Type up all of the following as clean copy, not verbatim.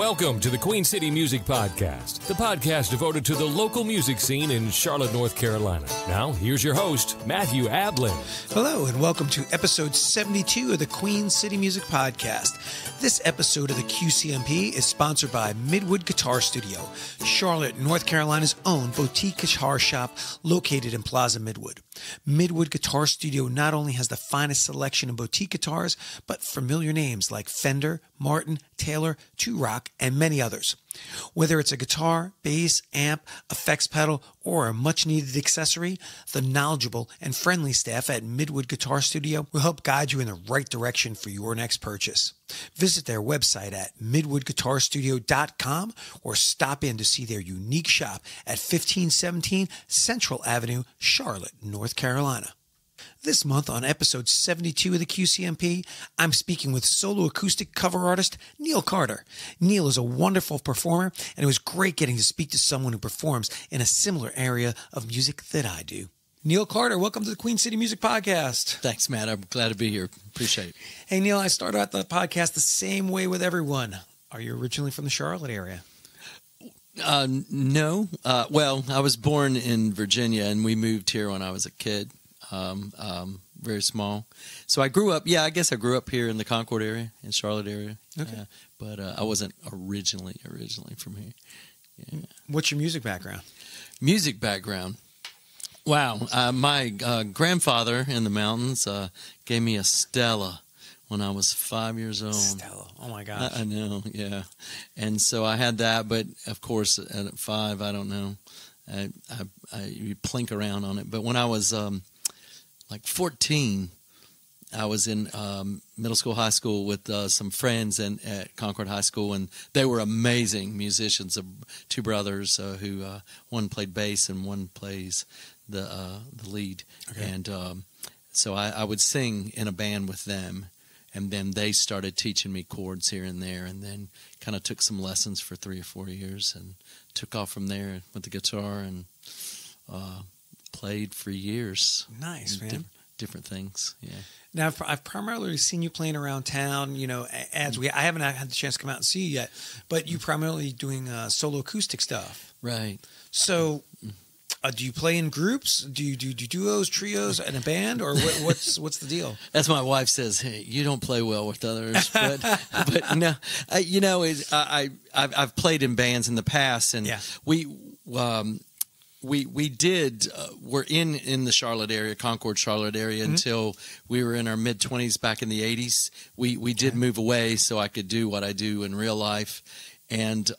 Welcome to the Queen City Music Podcast, the podcast devoted to the local music scene in Charlotte, North Carolina. Now, here's your host, Matthew Ablan. Hello, and welcome to episode 72 of the Queen City Music Podcast. This episode of the QCMP is sponsored by Midwood Guitar Studio, Charlotte, North Carolina's own boutique guitar shop located in Plaza Midwood. Midwood Guitar Studio not only has the finest selection of boutique guitars, but familiar names like Fender, Martin, Taylor, Two Rock, and many others. Whether it's a guitar, bass, amp, effects pedal, or a much-needed accessory, the knowledgeable and friendly staff at Midwood Guitar Studio will help guide you in the right direction for your next purchase. Visit their website at midwoodguitarstudio.com or stop in to see their unique shop at 1517 Central Avenue, Charlotte, North Carolina. This month on episode 72 of the QCMP, I'm speaking with solo acoustic cover artist Neal Carter. Neal is a wonderful performer, and it was great getting to speak to someone who performs in a similar area of music that I do. Neal Carter, welcome to the Queen City Music Podcast. Thanks, Matt. I'm glad to be here. Appreciate it. Hey, Neal, I start out the podcast the same way with everyone. Are you originally from the Charlotte area? No. Well, I was born in Virginia, and we moved here when I was a kid. Very small. So I grew up, I guess I grew up here in the Concord area, in Charlotte area. Okay. But I wasn't originally from here. Yeah. What's your music background? Music background. Wow. My grandfather in the mountains gave me a Stella when I was 5 years old. Stella. Oh, my gosh. I know, yeah. And so I had that, but of course at 5, I don't know. You plink around on it. But when I was like 14, I was in middle school, high school with some friends at Concord High School, and they were amazing musicians. Two brothers who one played bass and one plays the lead. Okay. And so I would sing in a band with them, and then they started teaching me chords here and there, and then kind of took some lessons for 3 or 4 years, and took off from there with the guitar and played for years. Nice, man. Different things, yeah. Now, I've primarily seen you playing around town, ads. I haven't had the chance to come out and see you yet, but you primarily doing solo acoustic stuff. Right. So, do you play in groups? Do you do duos, trios, in a band, or what's the deal? As my wife says, hey, you don't play well with others, but no, I've played in bands in the past, and we did, we're in the Charlotte area, Concord, Charlotte area, until we were in our mid-20s back in the 80s. We did move away so I could do what I do in real life. And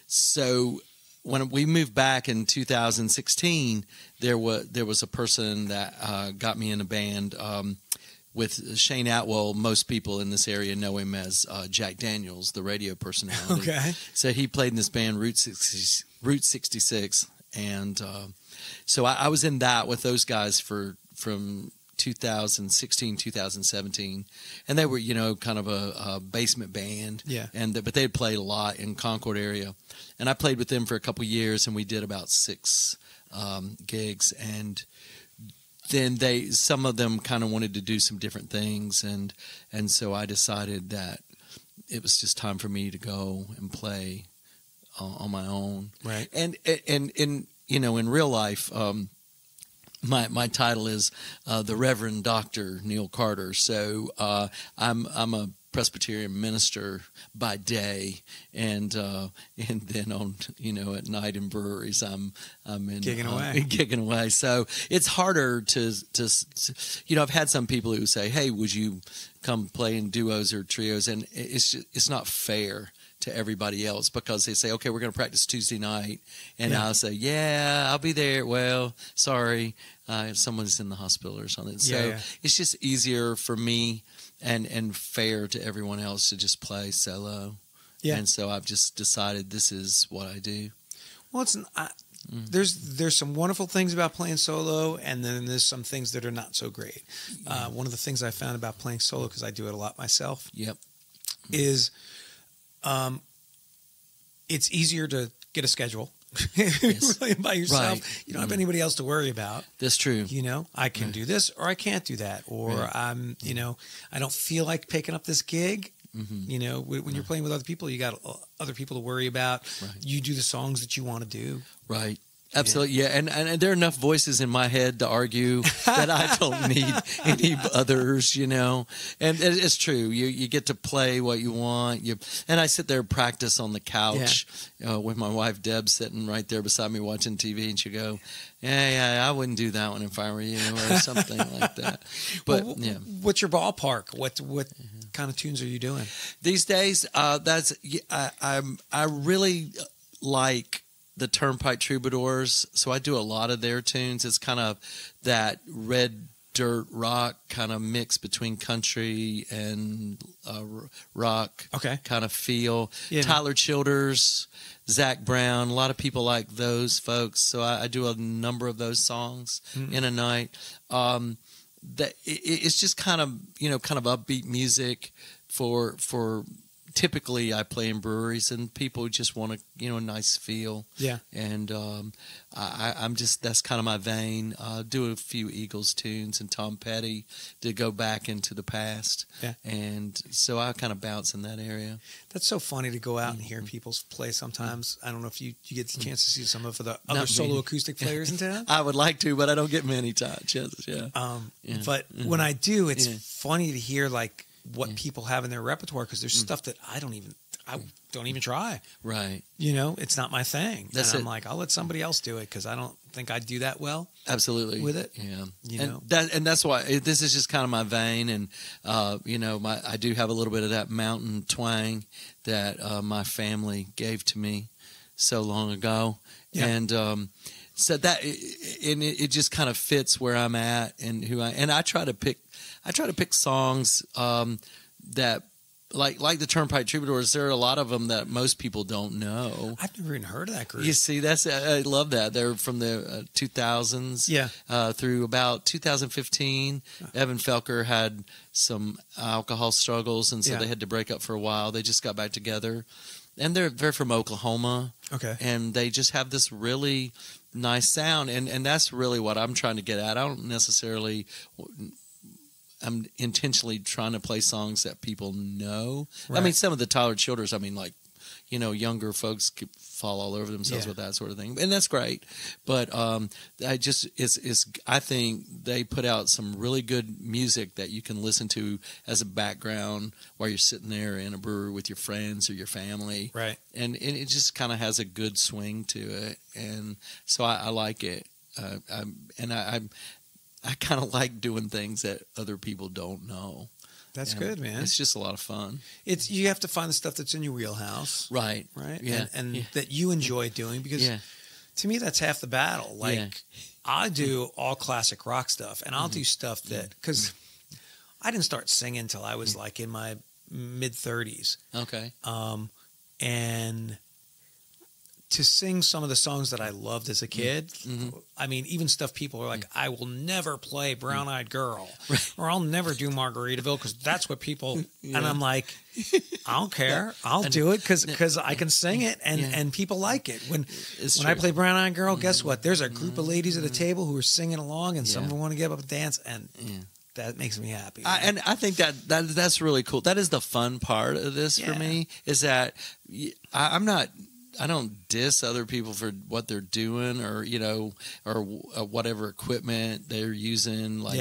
so when we moved back in 2016, there was a person that got me in a band with Shane Atwell. Most people in this area know him as Jack Daniels, the radio personality. Okay. So he played in this band, Route 66. And so I was in that with those guys from 2016, 2017, and they were kind of a basement band. Yeah. But they had played a lot in Concord area, and I played with them for a couple years, and we did about 6 gigs, and then some of them kind of wanted to do some different things, and so I decided that it was just time for me to go and play on my own. Right. And in real life, my title is the Reverend Dr. Neal Carter. So I'm a Presbyterian minister by day, and then on at night in breweries I'm in gigging away. So it's harder to I've had some people who say, hey, would you come play in duos or trios, and it's not fair to everybody else, because they say, okay, we're going to practice Tuesday night, and I'll say, yeah, I'll be there. Well, sorry, someone's in the hospital or something. So it's just easier for me and fair to everyone else to just play solo. Yeah. And so I've just decided this is what I do. Well, there's some wonderful things about playing solo, and then there's some things that are not so great. One of the things I found about playing solo, because I do it a lot myself, is it's easier to get a schedule. Yes. By yourself. Right. You don't have anybody else to worry about. That's true. I can do this or I can't do that. Or I don't feel like picking up this gig. You know, when you're playing with other people, you got other people to worry about. Right. You do the songs that you want to do. Right. Absolutely, yeah. And there are enough voices in my head to argue that I don't need any others, you know. And it's true. You get to play what you want. And I sit there and practice on the couch with my wife Deb sitting right there beside me watching TV, and she go, "Yeah, I wouldn't do that one if I were you," or something like that. But what's your ballpark? What kind of tunes are you doing these days? I really like the Turnpike Troubadours, so I do a lot of their tunes. It's kind of that red dirt rock kind of mix between country and rock kind of feel. Yeah. Tyler Childers, Zach Brown, a lot of people like those folks, so I do a number of those songs in a night. It's just kind of upbeat music for typically I play in breweries and people just want a nice feel. Yeah. And I'm just, that's kind of my vein. Do a few Eagles tunes and Tom Petty to go back into the past. Yeah. And so I kind of bounce in that area. That's so funny to go out and hear people play sometimes. I don't know if you get the chance to see some of the other solo acoustic players in town. I would like to, but I don't get many chances. Yeah. But when I do, it's funny to hear like what people have in their repertoire, because there's stuff that I don't even try. Right. You know, it's not my thing. That's I'm like, I'll let somebody else do it because I don't think I'd do that well. Absolutely. With it. Yeah. You know, that's why this is just kind of my vein, and I do have a little bit of that mountain twang that my family gave to me so long ago, and so that it just kind of fits where I'm at and who I try to pick songs that like the Turnpike Troubadours. There are a lot of them that most people don't know. I've never even heard of that group. You see, I love that. They're from the 2000s through about 2015. Evan Felker had some alcohol struggles, and so they had to break up for a while. They just got back together, and they're from Oklahoma. Okay, and they just have this really nice sound, and that's really what I'm trying to get at. I don't necessarily. I'm intentionally trying to play songs that people know. Right. I mean, some of the Tyler Childers, younger folks could fall all over themselves with that sort of thing, and that's great. But I think they put out some really good music that you can listen to as a background while you're sitting there in a brewery with your friends or your family. Right. And it just kind of has a good swing to it, and so I like it. I kind of like doing things that other people don't know. That's good, man. It's just a lot of fun. You have to find the stuff that's in your wheelhouse. Right. Right. Yeah. And that you enjoy doing, because to me, that's half the battle. Like I do all classic rock stuff, and I'll do stuff that, because I didn't start singing until I was like in my mid 30s. Okay. And to sing some of the songs that I loved as a kid, I mean, even stuff people are like, I will never play Brown Eyed Girl, or I'll never do Margaritaville because that's what people, and I'm like, I don't care. I'll do it because I can sing it, and people like it. When I play Brown Eyed Girl, guess what? There's a group of ladies at a table who are singing along, and some of them want to get up and dance, and that makes me happy. And I think that's really cool. That is the fun part of this for me, is that I don't diss other people for what they're doing, or whatever equipment they're using, like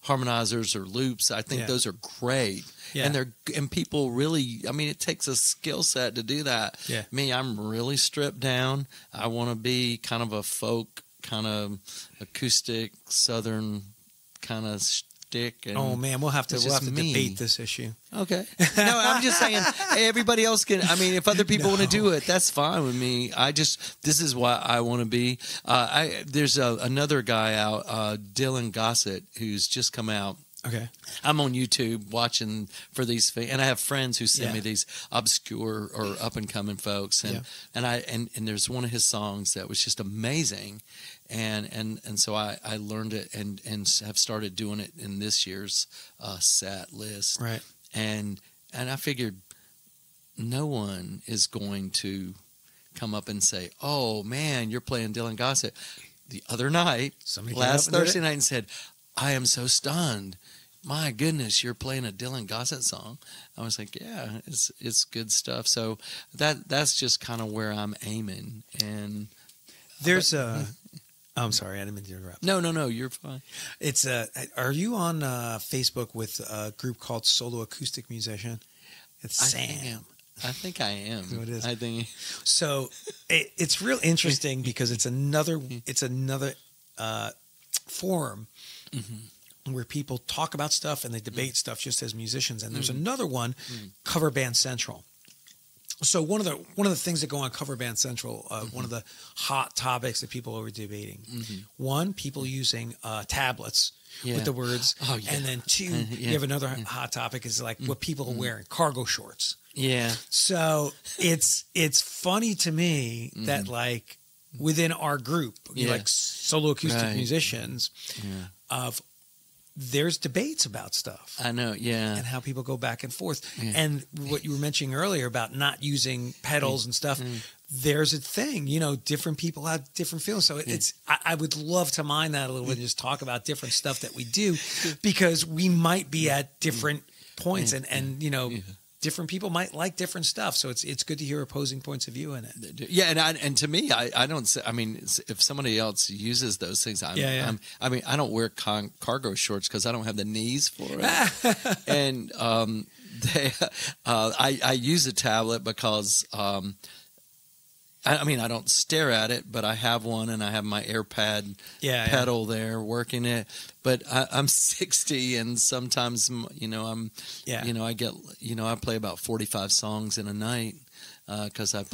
harmonizers or loops. I think those are great, and people really. I mean, it takes a skill set to do that. Yeah. Me, I'm really stripped down. I want to be kind of a folk, kind of acoustic Southern kind of stick. And oh man, we'll have to debate this issue. Okay. No, I'm just saying, everybody else can. I mean, if other people want to do it, that's fine with me. This is what I want to be. There's another guy out, Dylan Gossett, who's just come out. Okay. I'm on YouTube watching for these, and I have friends who send me these obscure or up and coming folks, and there's one of his songs that was just amazing, and so I learned it and have started doing it in this year's set list. Right. And I figured no one is going to come up and say, "Oh man, you're playing Dylan Gossett." The other night, last Thursday night, and said, "I am so stunned. my goodness, you're playing a Dylan Gossett song. I was like, yeah, it's good stuff. So that's just kind of where I'm aiming. And there's I'm sorry, I didn't mean to interrupt. No, you're fine. It's are you on Facebook with a group called Solo Acoustic Musician? It's Sam. I think I am. That's what it is. I think so. It's real interesting because it's another forum where people talk about stuff and they debate stuff just as musicians. And there's another one, Cover Band Central. So one of the things that go on Cover Band Central, one of the hot topics that people are debating. One, people using tablets with the words, and then two, you have another hot topic is like what people are wearing, cargo shorts. Yeah. So it's funny to me that like within our group, like solo acoustic musicians, there's debates about stuff. I know, and how people go back and forth. And what you were mentioning earlier about not using pedals and stuff, there's a thing, different people have different feelings. So it's, I would love to mind that a little bit and just talk about different stuff that we do because we might be at different points and different people might like different stuff. So it's good to hear opposing points of view in it. Yeah. And to me, I don't say, I mean, if somebody else uses those things, I don't wear cargo shorts because I don't have the knees for it. And I use a tablet because I don't stare at it, but I have one and I have my AirPad pedal there working it. But I'm 60 and sometimes, I get, I play about 45 songs in a night because I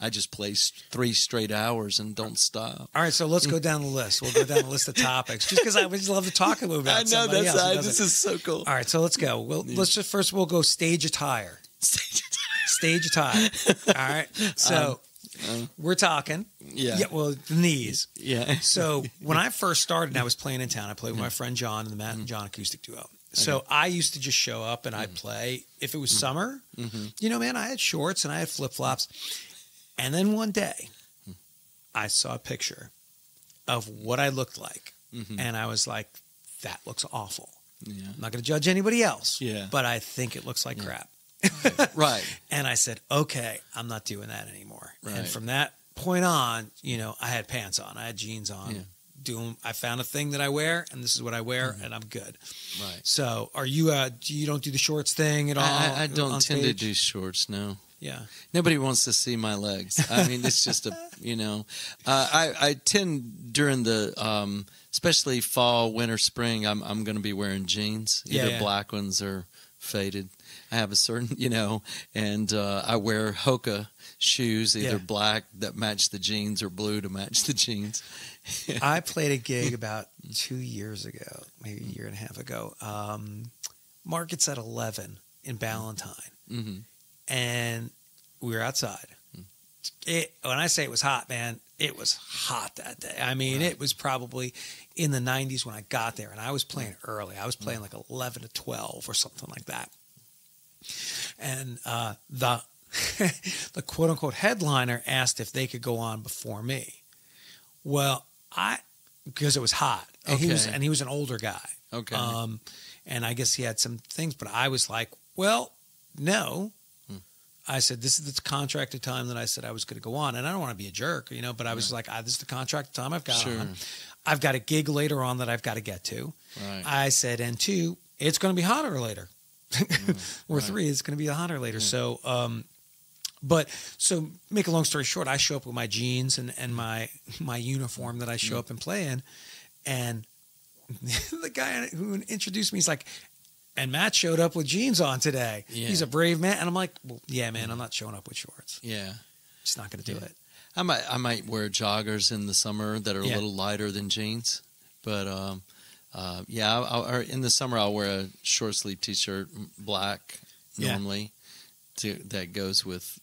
just play 3 straight hours and don't stop. All right, so let's go down the list. We'll go down the list of topics just because I would just love to talk a little bit about somebody else. This is so cool. All right, so let's go. Well, we'll go stage attire. Stage attire. All right, so... we're talking. Well, the knees. So when I first started and I was playing in town, I played with my friend John in the Matt and John acoustic duo. So I used to just show up and I'd play. If it was summer, I had shorts and I had flip-flops. And then one day I saw a picture of what I looked like. And I was like, that looks awful. I'm not going to judge anybody else, but I think it looks like crap. Right. And I said, okay, I'm not doing that anymore. Right. And from that point on, I had pants on, I had jeans on. I found a thing that I wear, and this is what I wear, and I'm good. Right. So, are you? You don't do the shorts thing at all? I don't tend to do shorts. No. Yeah. Nobody wants to see my legs. I mean, it's just I tend during the especially fall, winter, spring. I'm going to be wearing jeans, either black ones or faded. I have a certain, and I wear Hoka shoes, either black that match the jeans or blue to match the jeans. I played a gig about 2 years ago, maybe a year and a half ago. Market's at 11 in Ballantyne. And we were outside. When I say it was hot, man, it was hot that day. I mean, it was probably in the 90s when I got there, and I was playing early. I was playing like 11 to 12 or something like that. And the quote-unquote headliner asked if they could go on before me. Well, because it was hot. And he was an older guy. Okay. And I guess he had some things, but I was like, well, no. I said, this is the contracted time that I said I was going to go on. And I don't want to be a jerk, but I was like, this is the contracted time I've got on. I've got a gig later on that I've got to get to. Right. I said, and 2, it's going to be hotter later. Or 3, it's going to be hotter later. So, so make a long story short, I show up with my jeans and my uniform that I show up and play in. And the guy who introduced me, he's like, and Matt showed up with jeans on today. Yeah. He's a brave man. And I'm like, well, yeah, man, I'm not showing up with shorts. Yeah. Just not going to do it. I might wear joggers in the summer that are a little lighter than jeans. But, in the summer I'll wear a short sleeve T-shirt, black normally, that goes with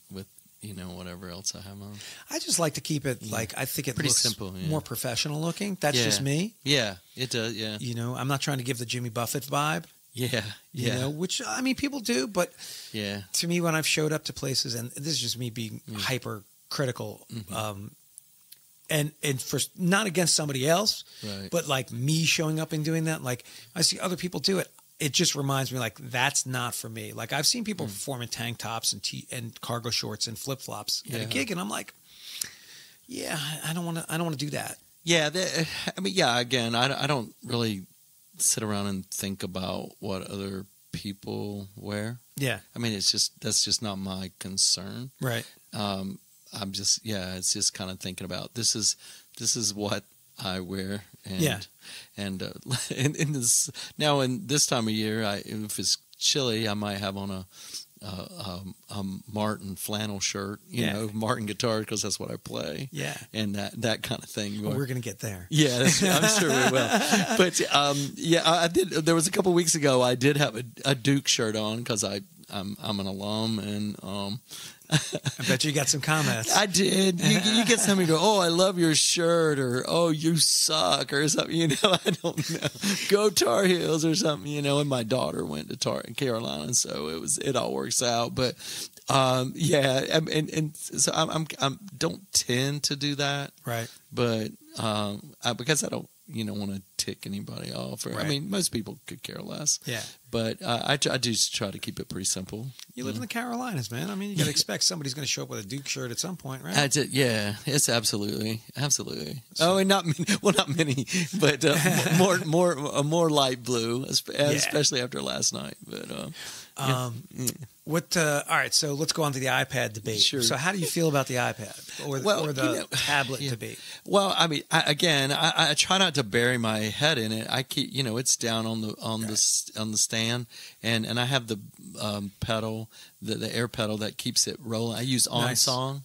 whatever else I have on. I just like to keep it I think it pretty looks simple, more professional looking. That's just me. Yeah, it does. Yeah, I'm not trying to give the Jimmy Buffett vibe. Yeah, which I mean people do, but to me when I've showed up to places, and this is just me being hyper critical. And for not against somebody else, but like me showing up and doing that, like I see other people do it. it just reminds me like that's not for me. Like I've seen people perform in tank tops and cargo shorts and flip flops at a gig, and I'm like, yeah, I don't want to do that. Yeah, again, I don't really sit around and think about what other people wear. Yeah. I mean, that's just not my concern. Right. I'm just, it's just kind of thinking about this is what I wear. And, and in this, now in this time of year, if it's chilly, I might have on a Martin flannel shirt, you know, Martin guitar, because that's what I play. Yeah. And that kind of thing. Well, we're going to get there. Yeah, I'm sure we will. But I did. There was a couple weeks ago, I did have a Duke shirt on because I'm an alum, and I bet you got some comments. I did. You get somebody go, "Oh, I love your shirt," or "Oh, you suck," or something. You know, I don't know. Go Tar Heels or something. You know, and my daughter went to Carolina, so it all works out. But and so I'm don't tend to do that, right? But because I don't want to tick anybody off. Or, right. I mean, most people could care less. Yeah. But I do try to keep it pretty simple. You live in the Carolinas, man. I mean, you got to expect somebody's going to show up with a Duke shirt at some point, right? It's absolutely. So, and not many, but more light blue, especially after last night. But all right, so let's go on to the iPad debate. Sure. So how do you feel about the iPad or the tablet debate? Well, I mean, I try not to bury my head in it. I keep, it's down on the stand, and I have the pedal, the air pedal that keeps it rolling. I use OnSong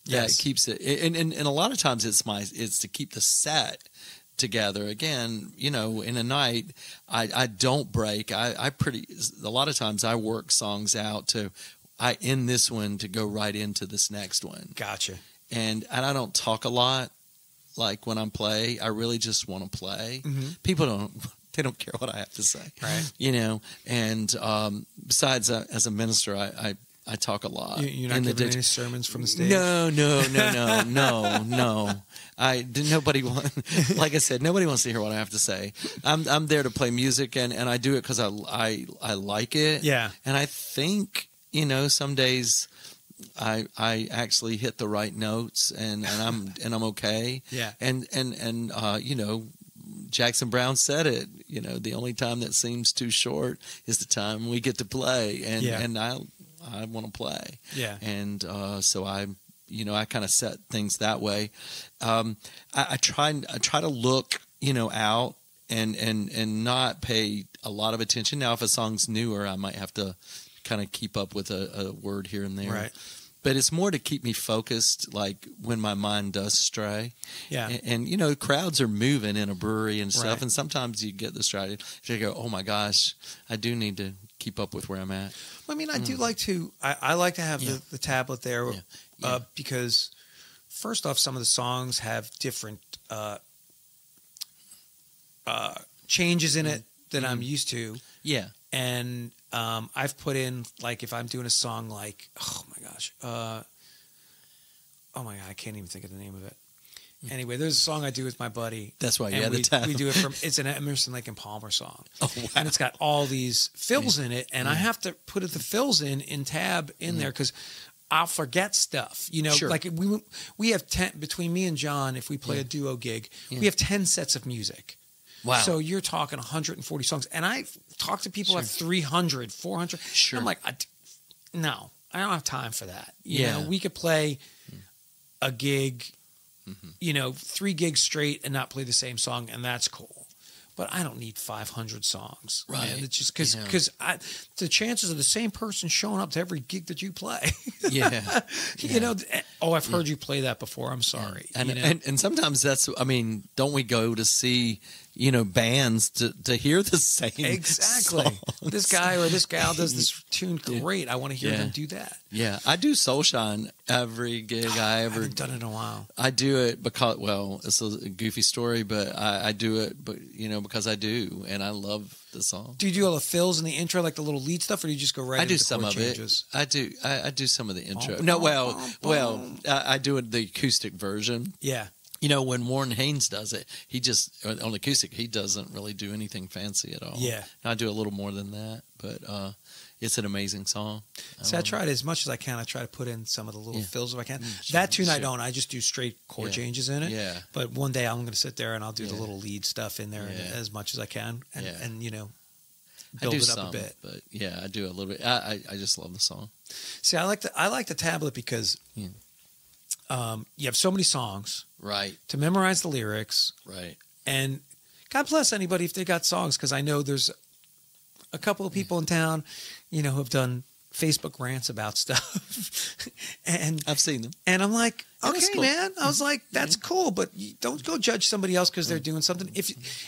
that keeps it, and a lot of times it's to keep the set together. Again, in a night, I don't break. A lot of times I work songs out I end this one to go right into this next one. Gotcha. And I don't talk a lot. Like when I'm play, I really just want to play. Mm-hmm. People don't care what I have to say. Right. And besides, as a minister, I talk a lot. You're not giving any sermons from the stage? No. Nobody like I said, nobody wants to hear what I have to say. I'm there to play music, and I do it because I like it. Yeah. And I think, some days I actually hit the right notes, and I'm okay. Yeah. And Jackson Browne said it. The only time that seems too short is the time we get to play, and I want to play. Yeah. And so I kind of set things that way. I try to look, out and not pay a lot of attention. Now, if a song's newer, I might have to kind of keep up with a word here and there. Right. But it's more to keep me focused, like when my mind does stray. Yeah. And crowds are moving in a brewery and stuff, and sometimes you get distracted. You go, oh my gosh, I do need to keep up with where I'm at. I mean, I do like to. I like to have the tablet there because, first off, some of the songs have different changes in it than I'm used to. Yeah, and I've put in, like, if I'm doing a song like, oh my gosh, I can't even think of the name of it. Anyway, there's a song I do with my buddy. That's why, we do it it's an Emerson, Lake and Palmer song. Oh, wow. And it's got all these fills in it, and I have to put the fills in tab in there because I'll forget stuff. Sure. Like we have 10, between me and John, if we play a duo gig, we have 10 sets of music. Wow. So you're talking 140 songs. And I talk to people at 300, 400. Sure. I'm like, no, I don't have time for that. You know, we could play a gig, 3 gigs straight and not play the same song, and that's cool. But I don't need 500 songs. Right. Man. It's just because the chances of the same person showing up to every gig that you play. I've heard you play that before. I'm sorry. And sometimes don't we go to see bands to hear the same songs. This guy or this gal does this tune great. I want to hear them do that. Yeah, I do Soulshine every gig I haven't done it in a while. I do it because, it's a goofy story, but I do it, because I do, and I love the song. Do you do all the fills in the intro, like the little lead stuff, or do you just go right? I do some of changes? It. I do some of the intro. I do it the acoustic version. Yeah. You know, when Warren Haynes does it, he just, on acoustic, he doesn't really do anything fancy at all. Yeah. I do a little more than that, but it's an amazing song. See, I try as much as I can. I try to put in some of the little fills if I can. Sure, That tune I sure. don't. I just do straight chord changes in it. Yeah. But one day I'm going to sit there and I'll do the little lead stuff in there as much as I can. And you know, build it up a bit. But yeah, I do a little bit. I just love the song. See, I like the tablet because you have so many songs. Right. To memorize the lyrics. Right. And God bless anybody if they got songs, because I know there's a couple of people in town, you know, who have done Facebook rants about stuff. And I've seen them. And I'm like, okay, cool. man. I was like, that's cool, but you don't go judge somebody else because they're doing something.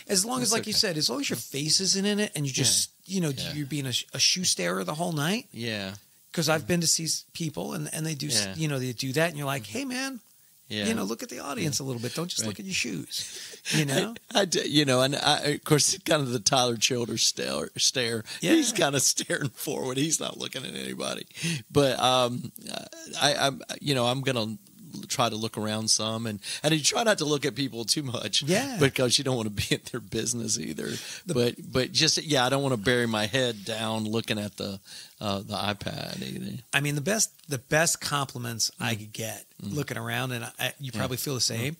As long as, like you said, as long as your face isn't in it and you just, you know, you're being a shoe starer the whole night. Yeah. Because I've been to see people and they do, you know, they do that, and you're like, hey, man. Yeah. You know, look at the audience a little bit. Don't just look at your shoes. You know, I do, you know, and of course, kind of the Tyler Childers stare. Yeah. He's kind of staring forward. He's not looking at anybody. But I'm gonna try to look around some, and you try not to look at people too much. Yeah. Because you don't want to be in their business either. But just I don't want to bury my head down looking at the iPad either. I mean, the best compliments I could get looking around, and you probably feel the same,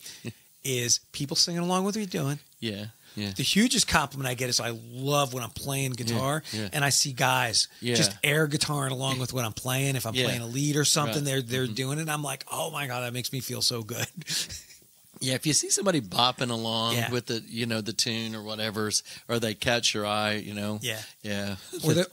is people singing along with what you're doing. Yeah. Yeah. The hugest compliment I get is I love when I'm playing guitar and I see guys just air guitaring along with what I'm playing. If I'm playing a lead or something, they're doing it. I'm like, oh my God, that makes me feel so good. Yeah, if you see somebody bopping along with the, you know, the tune or whatever, or they catch your eye, you know. Yeah.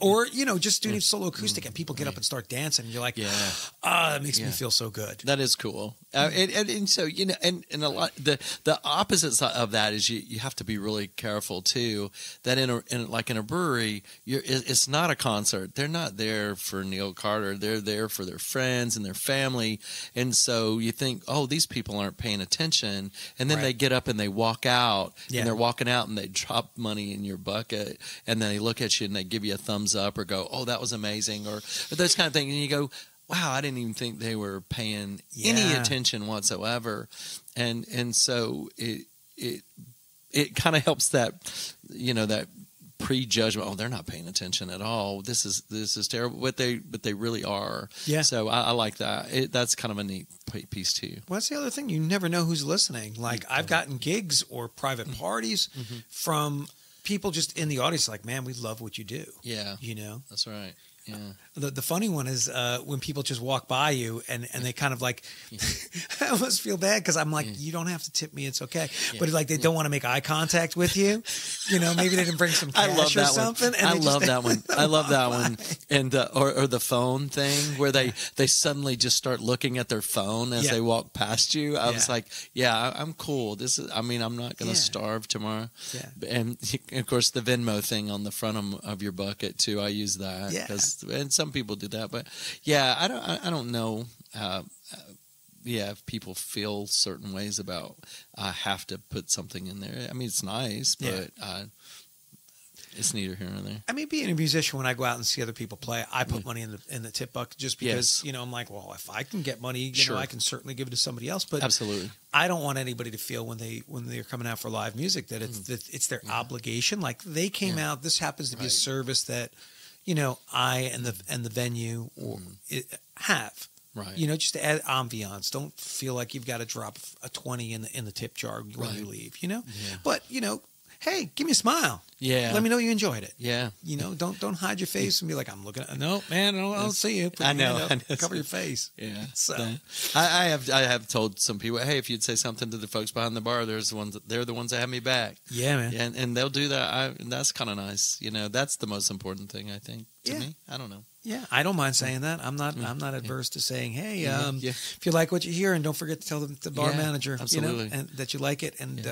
Or you know, just doing solo acoustic and people get up and start dancing, and you're like, that makes me feel so good. That is cool. And so, you know, and a lot, the opposite side of that is you have to be really careful too, that in a brewery, it's not a concert. They're not there for Neal Carter. They're there for their friends and their family. And so you think, oh, these people aren't paying attention. And then they get up and they walk out, and they're walking out and they drop money in your bucket, and then they look at you and they give you a thumbs up or go, oh, that was amazing, or those kind of things. And you go, wow, I didn't even think they were paying any attention whatsoever. And so it kind of helps that, you know, that prejudgment. Oh, they're not paying attention at all. This is terrible. But they really are. Yeah. So I like that. That's kind of a neat piece too. Well, that's the other thing. You never know who's listening. Like I've gotten gigs or private parties from people just in the audience. Like, man, we love what you do. Yeah. You know. That's right. Yeah. The funny one is when people just walk by you and they kind of like, I almost feel bad because I'm like, you don't have to tip me, it's okay. But like they don't want to make eye contact with you. You know, maybe they didn't bring some cash or something. I love that one. I love that one. And or the phone thing where they suddenly just start looking at their phone as they walk past you. I was like, I'm cool. I'm not going to starve tomorrow. Yeah. And of course the Venmo thing on the front of your bucket too. I use that. Yeah. And some people do that, but I don't know. If people feel certain ways about I have to put something in there. I mean, it's nice, but it's neither here nor there. I mean, being a musician, when I go out and see other people play, I put money in the tip bucket just because you know I'm like, well, if I can get money, you know, I can certainly give it to somebody else. But absolutely, I don't want anybody to feel when they're coming out for live music that it's their obligation. Like they came out. This happens to be a service that, you know, I and the venue have. Right. You know, just to add ambiance. Don't feel like you've got to drop a 20 in the tip jar when you leave, you know? Yeah. But, you know, hey, give me a smile. Yeah. Let me know you enjoyed it. Yeah. You know, don't hide your face and be like, I'm looking at no, man, I don't see you. I know. Cover your face. Yeah. So I have told some people, hey, if you'd say something to the folks behind the bar, they're the ones that have me back. Yeah, man. And they'll do that. And that's kind of nice. You know, that's the most important thing, I think, to me. I don't know. Yeah, I don't mind saying that. I'm not adverse to saying, hey, if you like what you hear, and don't forget to tell the bar manager, you know, and that you like it, and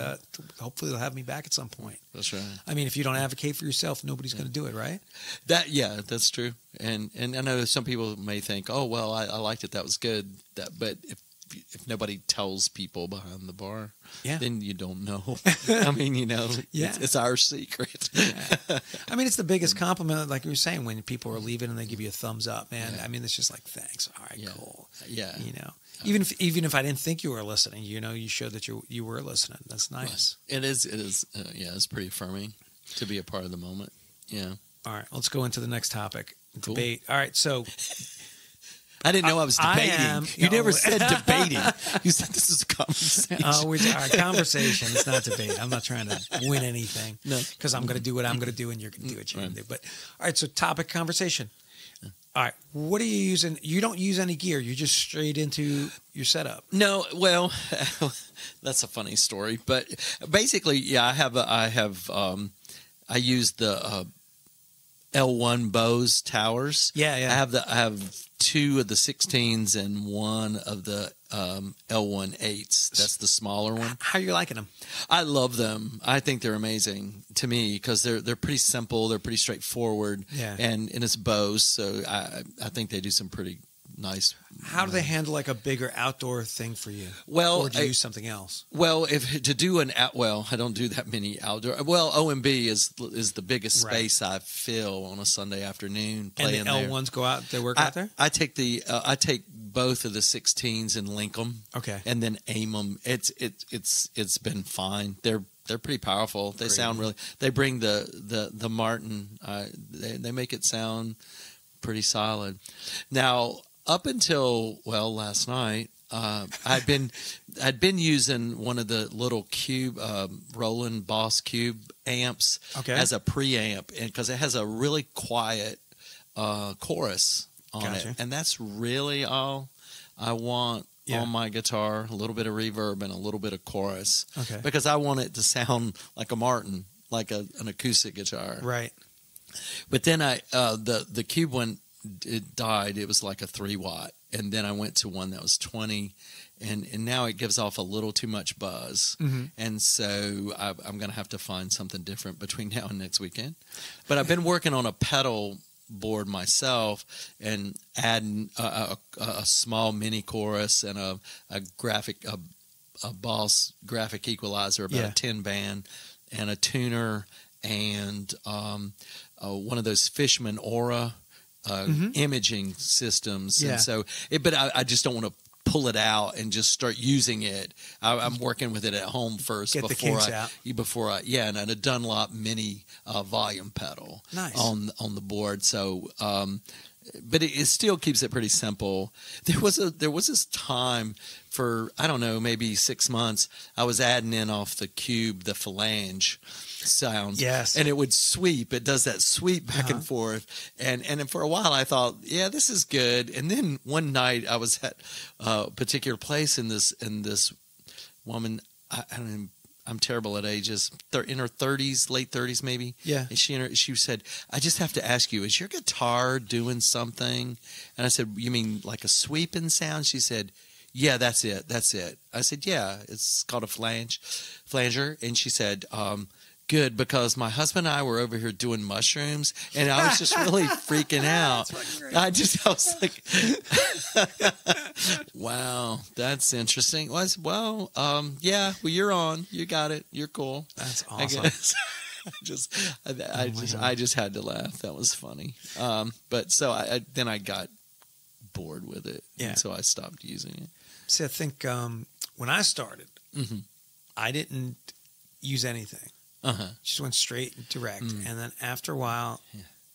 hopefully they'll have me back at some point. That's right. I mean, if you don't advocate for yourself, nobody's going to do it, right? That's true. And I know some people may think, oh, well, I liked it, that was good. But if nobody tells people behind the bar, then you don't know. I mean, you know, it's our secret. I mean, it's the biggest compliment, like you were saying, when people are leaving and they give you a thumbs up, man. I mean, it's just like, thanks. All right, cool. Yeah. You know, Even if I didn't think you were listening, you showed that you were listening. That's nice. Well, it is. It's pretty affirming to be a part of the moment. Yeah. All right, let's go into the next topic. Cool. Debate. All right, so I didn't know I was debating. You never said debating. You said this is a conversation. Our conversation. It's not debate. I'm not trying to win anything. No. Because I'm going to do what I'm going to do, and you're going to do what you're going to do. But all right, so topic conversation. All right, what are you using? You don't use any gear. You're just straight into your setup. No, well, that's a funny story. But basically, yeah, I use the L1 Bose towers. Yeah. I have 2 of the 16s and 1 of the L1 8s. That's the smaller one. How are you liking them? I love them. I think they're amazing to me because they're pretty simple. They're pretty straightforward. Yeah. And it's Bose, so I think they do some pretty nice. How do they handle like a bigger outdoor thing for you? Well, or do you use something else? Well, I don't do that many outdoor. Well, OMB is the biggest space I fill on a Sunday afternoon. And the L1s go out. They work out there. I take both of the 16s and link them. Okay. And then aim them. It's been fine. They're pretty powerful. They sound really. They bring the Martin. They make it sound pretty solid. Now, up until last night, I'd been using one of the little cube Roland Boss Cube amps as a preamp, and because it has a really quiet chorus on it, and that's really all I want on my guitar. A little bit of reverb and a little bit of chorus, because I want it to sound like a Martin, like an acoustic guitar, right? But then the cube one, it died. It was like a 3-watt, and then I went to one that was 20, and now it gives off a little too much buzz, and so I'm going to have to find something different between now and next weekend. But I've been working on a pedal board myself and adding a small mini chorus and a Boss graphic equalizer, about a 10 band, and a tuner, and one of those Fishman Aura imaging systems. And so but I just don't want to pull it out and just start using it. I'm working with it at home first before and a Dunlop mini volume pedal on the board. So but it still keeps it pretty simple. There was this time for, I don't know, maybe 6 months, I was adding in off the cube the phalange sound. Yes. And it would sweep. It does that sweep back and forth. And for a while I thought, yeah, this is good. And then one night I was at a particular place, and this woman, I don't know, I'm terrible at ages, in her 30s, late 30s maybe. Yeah. And she said, I just have to ask you, is your guitar doing something? And I said, you mean like a sweeping sound? She said, yeah, that's it. I said, yeah, it's called a flanger. And she said, good, because my husband and I were over here doing mushrooms, and I was just really freaking out. I was like, wow, that's interesting. Yeah, well, you're on. You got it. You're cool. That's awesome. I just had to laugh. That was funny. But so then I got bored with it, and so I stopped using it. See, I think when I started, I didn't use anything. Just went straight and direct. And then after a while,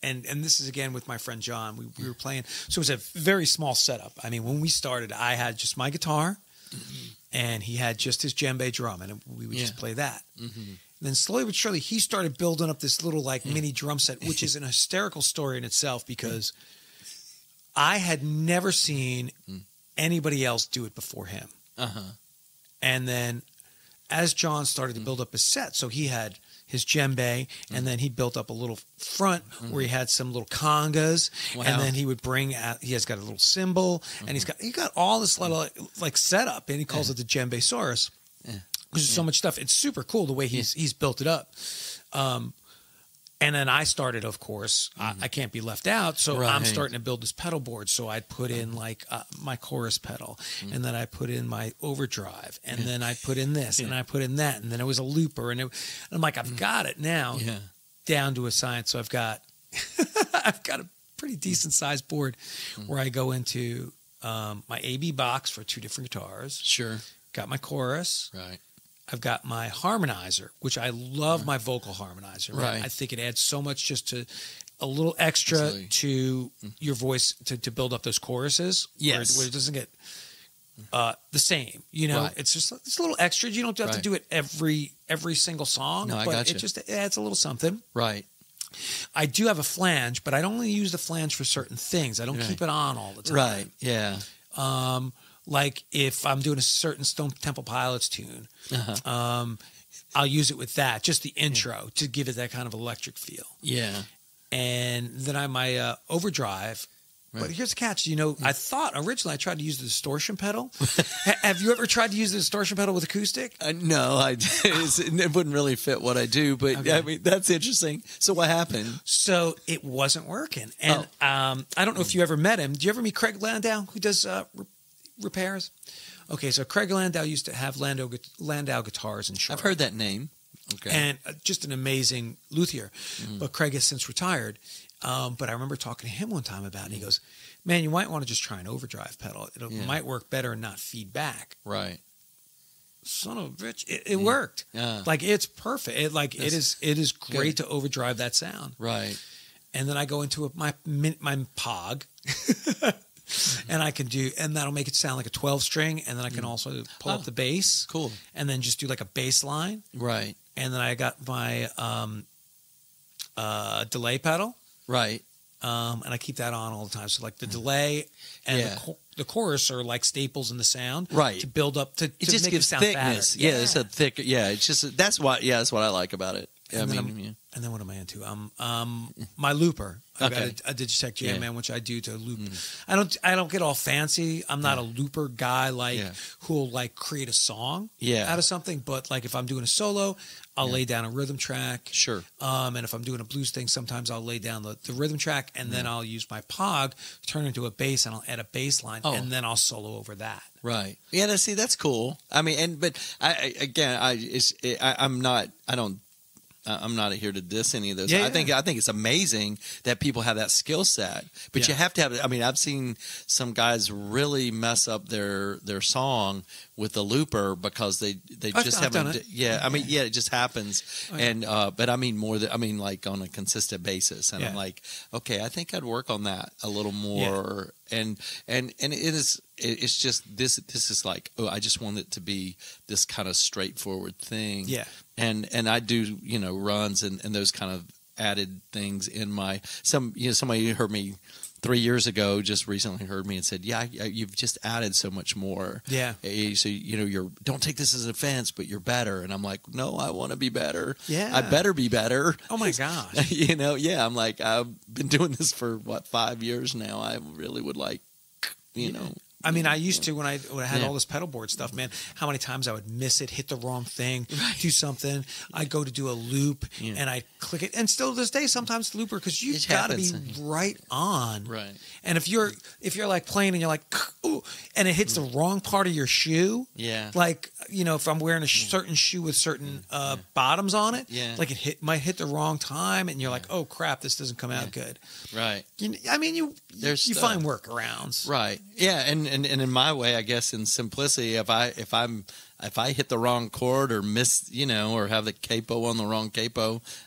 and this is again with my friend John, we were playing. So it was a very small setup. I mean, when we started, I had just my guitar, and he had just his djembe drum, and we would just play that. And then slowly but surely, he started building up this little mini drum set, which is an hysterical story in itself, because I had never seen anybody else do it before him. And then as John started to build up his set, so he had his djembe, and then he built up a little front where he had some little congas, and then he would bring out, he has got a little cymbal, and he got all this little setup, and he calls it the Djembesaurus. There's so much stuff. It's super cool the way he's built it up. And then I started, of course, I can't be left out. So I'm starting to build this pedal board. So I'd put in my chorus pedal, and then I put in my overdrive, and then I put in this, and I put in that, and then it was a looper, and I'm like, I've got it now down to a science. So I've got a pretty decent sized board where I go into my AB box for 2 different guitars. Sure. Got my chorus. Right. I've got my harmonizer, which I love my vocal harmonizer. Right. I think it adds so much just to a little extra Absolutely. to your voice to build up those choruses. Yes. Where it doesn't get the same. You know, Right. it's just it's a little extra. You don't have to Right. do it every single song. No, I but gotcha. it just adds a little something. Right. I do have a flange, but I don't only use the flange for certain things. I don't keep it on all the time. Right. Yeah. Like if I'm doing a certain Stone Temple Pilots tune, Uh-huh. I'll use it with that, just the intro to give it that kind of electric feel. Yeah. And then I have my overdrive. Right. But here's the catch. You know, I thought originally I tried to use the distortion pedal. Have you ever tried to use the distortion pedal with acoustic? No, it wouldn't really fit what I do, but Okay. I mean, that's interesting. So what happened? So it wasn't working. And I don't know if you ever met him. Do you ever meet Craig Landau, who does repairs? Okay, so Craig Landau used to have Landau guitars in Charlotte. I've heard that name. Okay. And just an amazing luthier. But Craig has since retired. But I remember talking to him one time about it, and he goes, man, you might want to just try an overdrive pedal. It might work better and not feedback. Right. Son of a bitch. It worked. Yeah. Like, it's perfect. It is great to overdrive that sound. Right. And then I go into my POG. And I can do, and that'll make it sound like a 12 string. And then I can also pull up the bass. Cool. And then just do like a bass line. Right. And then I got my delay pedal. Right. And I keep that on all the time. So like the delay and the chorus are like staples in the sound. Right. To build up, to It just make gives it sound thickness. fatter. Yeah, it's a thick. Yeah, it's just that's what I like about it. Yeah, And then what am I into? My looper. I've got a Digitech Jam Man, which I do to loop. I don't get all fancy. I'm not a looper guy who'll like create a song out of something. But like if I'm doing a solo, I'll lay down a rhythm track. Sure. And if I'm doing a blues thing, sometimes I'll lay down the rhythm track, and then I'll use my POG, turn it into a bass, and I'll add a bass line, and then I'll solo over that. Right. Yeah. That's cool. I mean, I'm not here to diss any of those. I think it's amazing that people have that skill set, but you have to have it. I mean, I've seen some guys really mess up their song with the looper because they just haven't. Done it. Yeah, I mean, it just happens. And but I mean like on a consistent basis. And I'm like, okay, I think I'd work on that a little more. And it's just this is like, I just want it to be this kind of straightforward thing. Yeah. And I do, runs and those kind of added things in somebody heard me 3 years ago, just recently heard me and said, you've just added so much more. Yeah. So, don't take this as an offense, but you're better. And I'm like, no, I want to be better. Yeah. I better be better. Oh my gosh. I'm like, I've been doing this for 5 years now. I really would like, I mean, I used to when I had all this pedal board stuff, man. How many times I would miss it, hit the wrong thing, do something. I'd go to do a loop and I click it, and still to this day, sometimes the looper because you've got to be right on. Right. And if you're like playing and you're like, ooh, and it hits the wrong part of your shoe. Yeah. Like if I'm wearing a certain shoe with certain bottoms on it, like it might hit the wrong time, and you're like, oh crap, this doesn't come out good. Right. You find workarounds. Right. Yeah. And in my way, I guess in simplicity, if I hit the wrong chord or miss, or have the capo on the wrong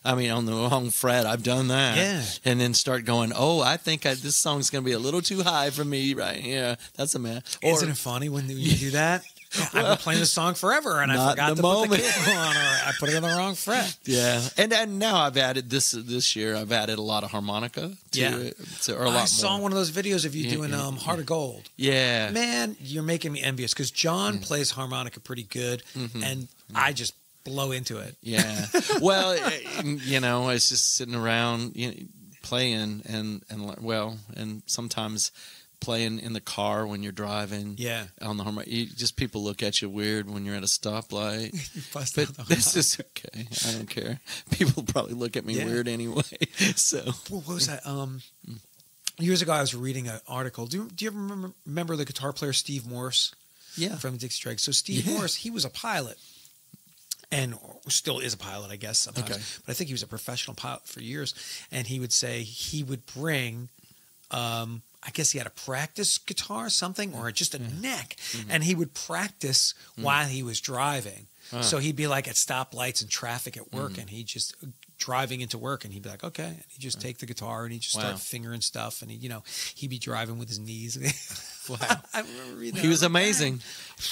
on the wrong fret, I've done that. Yeah. And then start going, I think this song's going to be a little too high for me right here. That's a mess. Isn't it funny when you do that? I've been playing this song forever, and I forgot to put the capo on, or I put it on the wrong fret. Yeah, and now I've added this year. I've added a lot of harmonica to it, or a lot more. I saw one of those videos of you doing Heart of Gold. Yeah, man, you're making me envious because John plays harmonica pretty good, and I just blow into it. Yeah, well, it's just sitting around playing, and sometimes playing in the car when you're driving. Yeah. On the harmonica. People look at you weird when you're at a stoplight. But this is okay. I don't care. People probably look at me weird anyway. So. What was that? Years ago, I was reading an article. Do you ever remember the guitar player Steve Morse? Yeah. From Dixie Strikes. So Steve Morse, he was a pilot. And still is a pilot, I guess, sometimes. Okay. But I think he was a professional pilot for years. And he would say he would bring I guess he had a practice guitar, something, or just a neck. And he would practice while he was driving. So he'd be like at stoplights and traffic at work, and he just driving into work, and he'd be like, okay, and he'd just take the guitar and he'd just start fingering stuff, and he'd be driving with his knees. Wow. I remember reading that. He was amazing.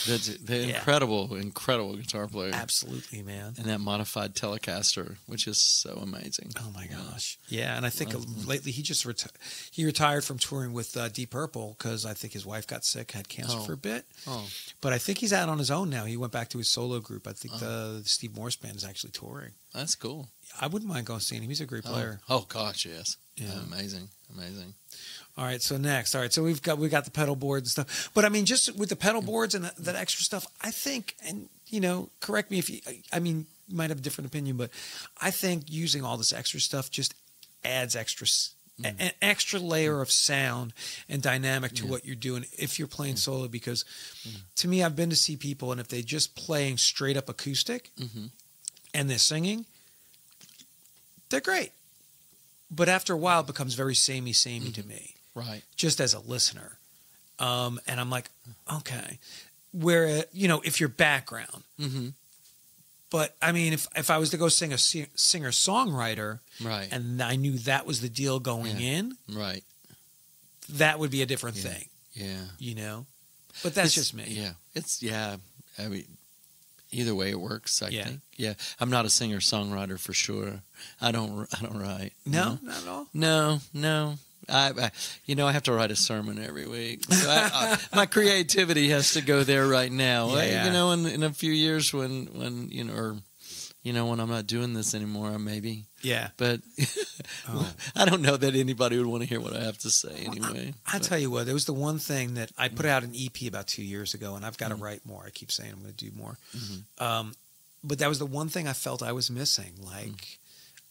The incredible guitar player. Absolutely, man. And that modified Telecaster, which is so amazing. Oh my gosh. Yeah, and I think lately he just he retired from touring with Deep Purple because I think his wife got sick, had cancer for a bit. Oh. But I think he's out on his own now. He went back to his solo group. I think the Steve Morse Band is actually touring. That's cool. I wouldn't mind going seeing him. He's a great player. Oh gosh, yes. Yeah. Amazing. All right, so next. All right, so we got the pedal boards and stuff. But I mean, just with the pedal boards and that extra stuff, I think, and correct me if you might have a different opinion, but I think using all this extra stuff just adds an extra layer of sound and dynamic to what you're doing if you're playing solo. Because to me, I've been to see people, and if they're just playing straight up acoustic and they're singing, they're great. But after a while, it becomes very samey to me. Right. Just as a listener. And I'm like, okay. Where, if your background. But, I mean, if I was to go sing a singer-songwriter, right, and I knew that was the deal going in, right, that would be a different thing. Yeah. But that's just me. Yeah. I mean, either way it works, I think. Yeah. I'm not a singer-songwriter for sure. I don't write. No, not at all? No. I have to write a sermon every week. So my creativity has to go there right now. Yeah. In a few years when when I'm not doing this anymore, maybe. Yeah. But I don't know that anybody would want to hear what I have to say anyway. I'll tell you what, there was the one thing that I put out an EP about 2 years ago, and I've got to write more. I keep saying I'm going to do more. But that was the one thing I felt I was missing. Like,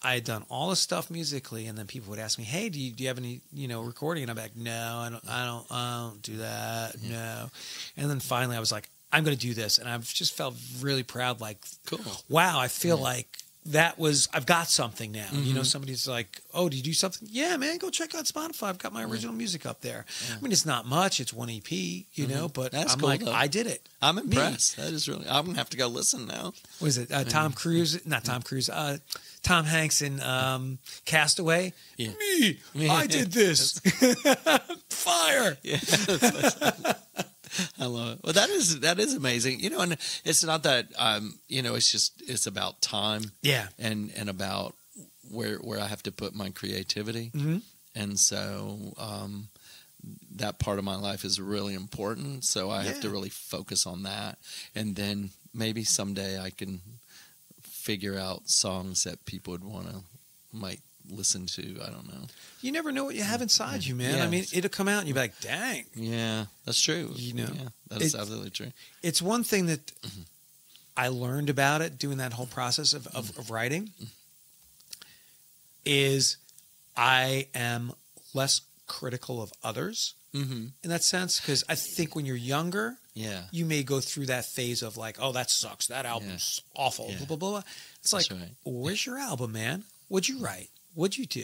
I had done all the stuff musically, and then people would ask me, "Hey, do you have any recording?" And I'm like, "No, I don't do that. No." And then finally, I was like, "I'm going to do this," and I've just felt really proud. Like, cool. Wow, I feel like I've got something now. Somebody's like, "Oh, do you do something?" Yeah, man, go check out Spotify. I've got my original music up there. Yeah. I mean, it's not much. It's one EP, but that's I'm cool, like, though. I did it. I'm impressed. That is really. I'm gonna have to go listen now. What is it? Tom Cruise? Not Tom Cruise. Tom Hanks in Castaway. Yeah. Me. I did this. Fire. Yeah. I love it. Well, that is amazing. And it's not that it's about time. Yeah. And about where I have to put my creativity. And so that part of my life is really important. So I have to really focus on that. And then maybe someday I can figure out songs that people might listen to. I don't know. You never know what you have inside you, man. I mean, it'll come out and you'll be like, dang. Yeah, that's true. Yeah, that's absolutely true. It's one thing that I learned about it, doing that whole process of writing, is I am less critical of others in that sense. Because I think when you're younger, you may go through that phase of like, oh, that sucks. That album's awful. Blah, blah, blah. It's like, where's your album, man? What'd you write? What'd you do?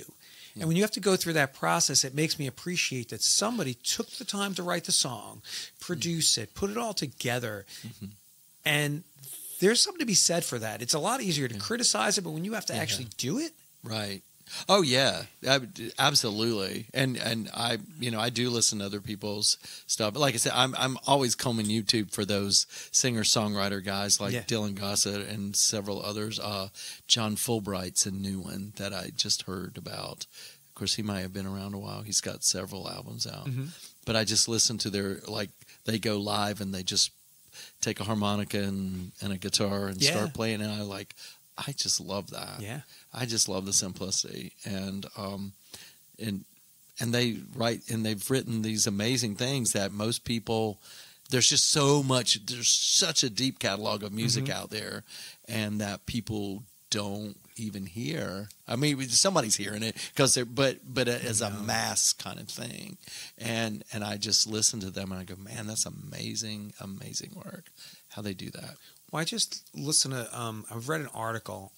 Yeah. And when you have to go through that process, it makes me appreciate that somebody took the time to write the song, produce it, put it all together. And there's something to be said for that. It's a lot easier to criticize it, but when you have to actually do it. Right. Oh yeah, absolutely. And I I do listen to other people's stuff. But like I said, I'm always combing YouTube for those singer-songwriter guys like Dylan Gossett and several others. John Fulbright's a new one that I just heard about. Of course, he might have been around a while. He's got several albums out. But I just listen to their they go live and they just take a harmonica and a guitar and start playing, and I just love that. Yeah. I just love the simplicity, and they write, and they've written these amazing things that most people. There's just so much. There's such a deep catalog of music out there, and that people don't even hear. I mean, somebody's hearing it because but as a mass kind of thing, and I just listen to them and I go, man, that's amazing work. How they do that. Well, I just listen to. I've read an article.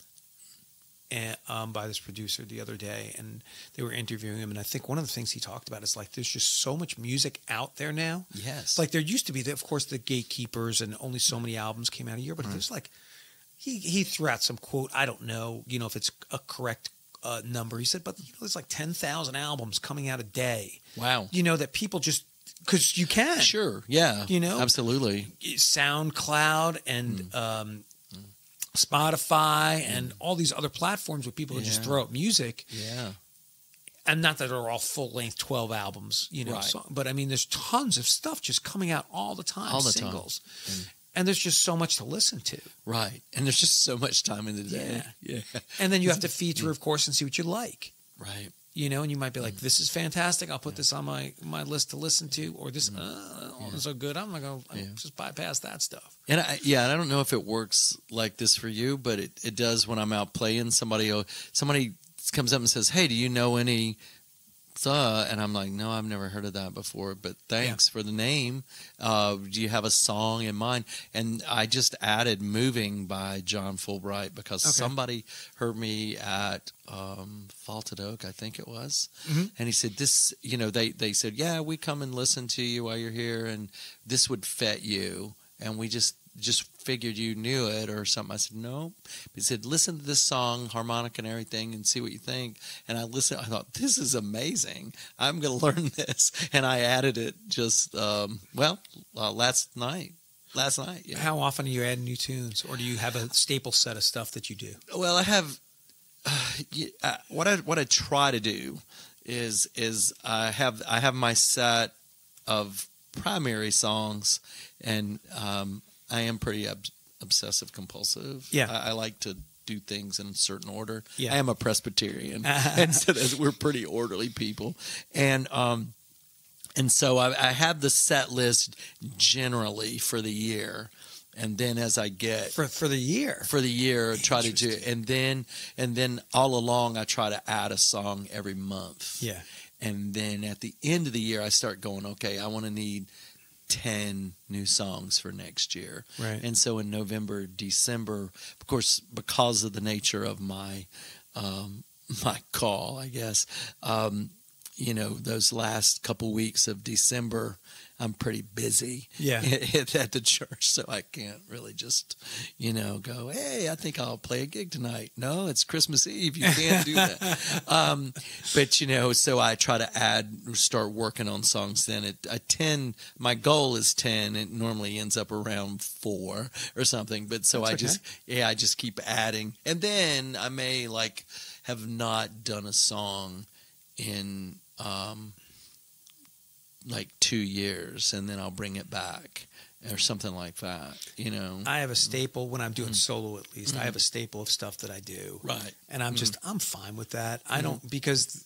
by this producer the other day, and they were interviewing him. And I think one of the things he talked about is like there's just so much music out there now. Yes. Like there used to be, of course, the gatekeepers, and only so many albums came out a year. But there's like he threw out some quote. I don't know, if it's a correct number. He said, but there's like 10,000 albums coming out a day. Wow. That people just because you can. Sure. Yeah. Absolutely. SoundCloud and Spotify and all these other platforms where people just throw up music. Yeah. And not that they're all full-length 12 albums, Right. but I mean, there's tons of stuff just coming out all the time, All the singles. time. And there's just so much to listen to. Right. And there's just so much time in the day. Yeah. And then you have to feed through, of course, and see what you like. Right. And you might be like, this is fantastic. I'll put this on my list to listen to. Or this isn't so good. I'm not going to just bypass that stuff. And I don't know if it works like this for you, but it does when I'm out playing. Somebody comes up and says, hey, do you know any... And I'm like, no, I've never heard of that before, but thanks for the name. Do you have a song in mind? And I just added Moving by John Fulbright because somebody heard me at Vaulted Oak, I think it was. Mm-hmm. And he said, this, they said, yeah, we come and listen to you while you're here, and this would fit you. And we just figured you knew it or something. I said, no. He said, listen to this song, harmonic and everything, and see what you think. And I listened. I thought, this is amazing. I'm going to learn this. And I added it just, last night. Yeah. How often are you adding new tunes? Or do you have a staple set of stuff that you do? Well, I have, what I try to do is I have my set of primary songs, and I am pretty obsessive compulsive. Yeah, I like to do things in a certain order. Yeah. I am a Presbyterian, and so we're pretty orderly people, and so I have the set list generally for the year. And then as I get for the year, try to do, and then all along I try to add a song every month. Yeah. And then at the end of the year, I start going, okay, I want to need 10 new songs for next year. Right. And so in November, December, of course, because of the nature of my my call, I guess, those last couple weeks of December, I'm pretty busy at the church, so I can't really just, go, hey, I think I'll play a gig tonight. No, it's Christmas Eve. You can't do that. But, so I try to start working on songs then. My goal is 10. It normally ends up around 4 or something. But so I just keep adding. And then I may have not done a song in 2 years, and then I'll bring it back or something like that, I have a staple when I'm doing solo, at least. I have a staple of stuff that I do. Right. And I'm fine with that. I don't, because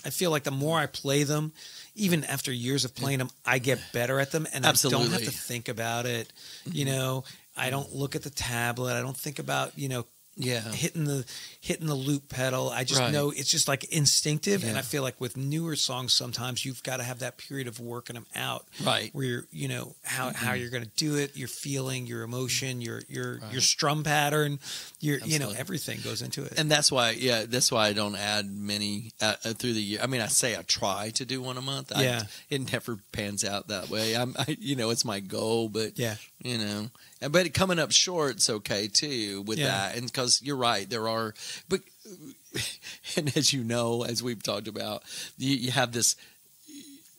I feel like the more I play them, even after years of playing them, I get better at them, and Absolutely. I don't have to think about it. I don't look at the tablet. I don't think about, hitting the loop pedal. I just know it's just like instinctive. And I feel like with newer songs, sometimes you've got to have that period of working them out, right? Where you're, how you're going to do it, your feeling, your emotion, your strum pattern, everything goes into it. And that's why I don't add many through the year. I mean, I say I try to do one a month. It never pans out that way. It's my goal, but but coming up short's okay too with that. And because you're right, there are, but and as we've talked about, you have this,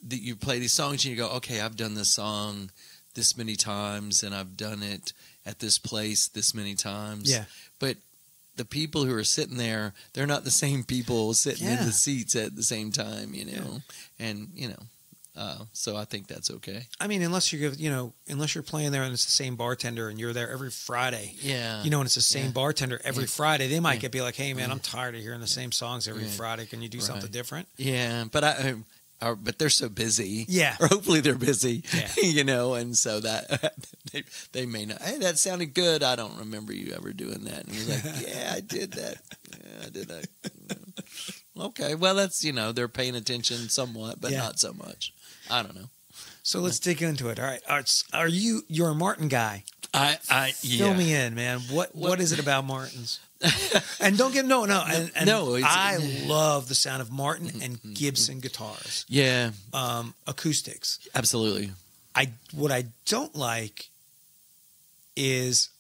that you play these songs and you go, okay, I've done this song this many times, and I've done it at this place this many times. Yeah, but the people who are sitting there, they're not the same people sitting in the seats at the same time, and so I think that's okay. I mean, unless you're playing there and it's the same bartender and you're there every Friday, and it's the same bartender every Friday, they might be like, hey man, I'm tired of hearing the same songs every Friday. Can you do something different? Yeah, but but they're so busy. Yeah. Or hopefully they're busy, and so that they may not, hey, that sounded good. I don't remember you ever doing that. And he's like, yeah, I did that. Yeah, I did that. Okay, well, that's, they're paying attention somewhat, but not so much. I don't know. So let's dig into it. All right. You're a Martin guy. Fill me in, man. What is it about Martins? And don't get no. And No, I love the sound of Martin and Gibson guitars. Yeah, Acoustics. absolutely. What I don't like is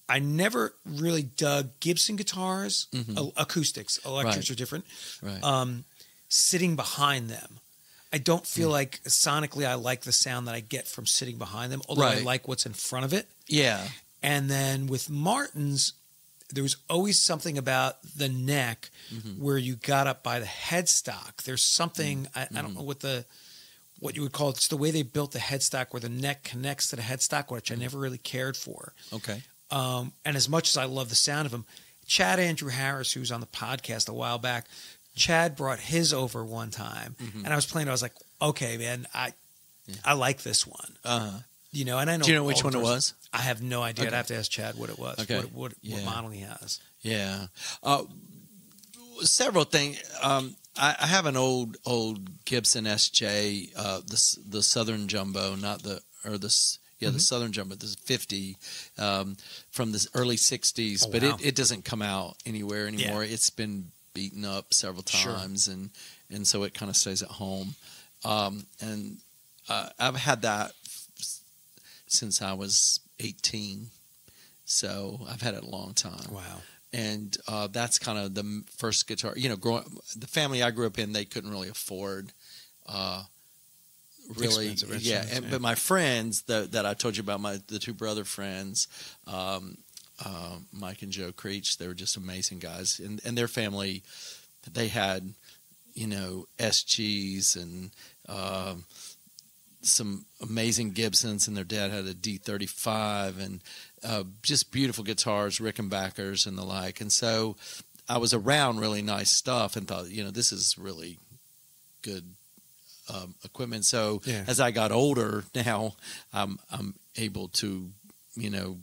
I never really dug Gibson guitars, acoustics. Electrics are different. Right. Sitting behind them. I don't feel like sonically I like the sound that I get from sitting behind them, although I like what's in front of it. Yeah. And then with Martins, there was always something about the neck where you got up by the headstock. There's something, I don't know what you would call it. It's the way they built the headstock where the neck connects to the headstock, which I never really cared for. Okay. And as much as I love the sound of him, Chad Andrew Harris, who was on the podcast a while back, Chad brought his over one time, and I was playing. I was like, "Okay, man, I like this one." You know, and I know. Do you know which one it was? I have no idea. Okay. I'd have to ask Chad what it was. Okay. What model he has. Yeah. Several things. I have an old Gibson SJ, the Southern Jumbo, the Southern Jumbo. This is 50 from the early 60s, but it doesn't come out anywhere anymore. Yeah. It's been beaten up several times, and so it kind of stays at home. And I've had that since I was 18, so I've had it a long time. Wow. And that's kind of the first guitar. You know, the family I grew up in, they couldn't really afford really. Yeah, but my friends that I told you about, the two brother friends, Mike and Joe Creech, they were just amazing guys. And their family, they had, you know, SGs and some amazing Gibsons, and their dad had a D35 and just beautiful guitars, Rickenbackers and the like. And so I was around really nice stuff and thought, you know, this is really good equipment. So as I got older, now I'm able to, you know,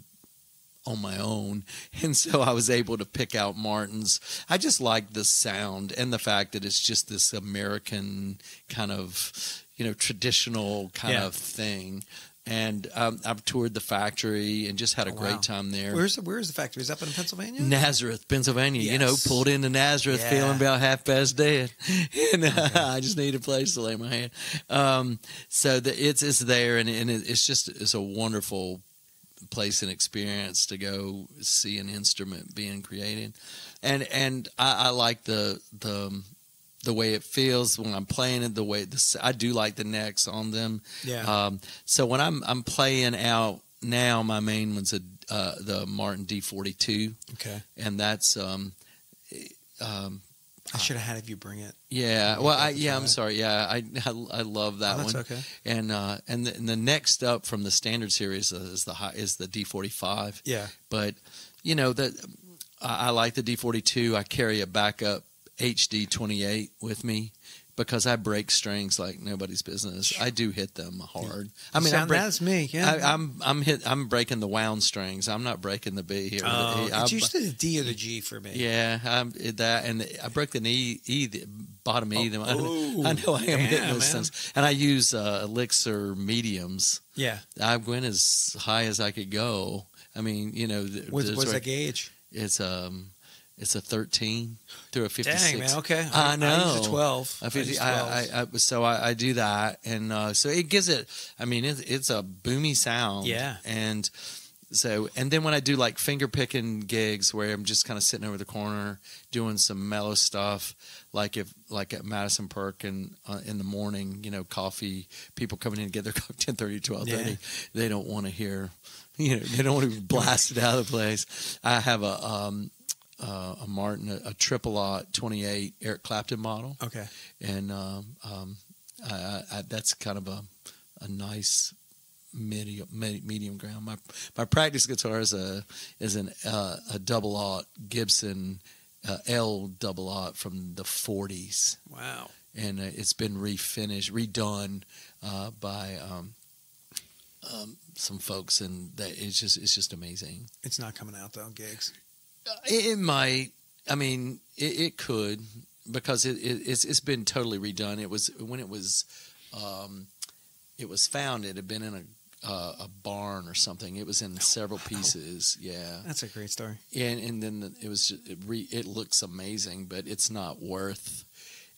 on my own, and so I was able to pick out Martins. I just like the sound and the fact that it's just this American kind of, you know, traditional kind of thing. And I've toured the factory and just had a great time there. Where's the factory? Is that up in Pennsylvania? Nazareth, Pennsylvania. Yes. You know, pulled into Nazareth feeling about half past dead. And I just need a place to lay my head. So it's there, and it's a wonderful place and experience to go see an instrument being created. And I like the way it feels when I'm playing it, I do like the necks on them. Yeah. So when I'm playing out now, my main one's the Martin D42. Okay. And that's I should have had you bring it. Yeah. Well, I'm sorry. Yeah, I love that one. That's okay. And the next up from the standard series is the D45. Yeah. But you know that I like the D42. I carry a backup HD 28 with me because I break strings like nobody's business. I do hit them hard. I mean, that's me. Yeah, I'm breaking the wound strings. I'm not breaking the B. It's usually the D or the G for me. Yeah, and I break the the bottom E. I know I am hitting those things, and I use Elixir mediums. Yeah, I went as high as I could go. I mean, you know, what's that gauge? It's a 13 through a 56. Dang, man, okay. I know. I use a 12. So I do that, and so it gives it. I mean, it's a boomy sound. Yeah. And then when I do like finger picking gigs where I'm just kind of sitting over the corner doing some mellow stuff, like at Madison Park and in the morning, you know, coffee, people coming in to get their coffee 10:30, 12:30. They don't want to hear, you know, they don't want to be blasted out of the place. I have a Martin, a triple-aught 28 Eric Clapton model. Okay. And that's kind of a nice medium ground. My practice guitar is a double-aught Gibson L double-aught from the 40s. Wow. And it's been redone by some folks, and it's just amazing. It's not coming out though, gigs. It might. I mean, it could, because it's been totally redone. It was when it was found. It had been in a barn or something. It was in several pieces. Yeah, That's a great story. and then it was just, it looks amazing, but it's not worth.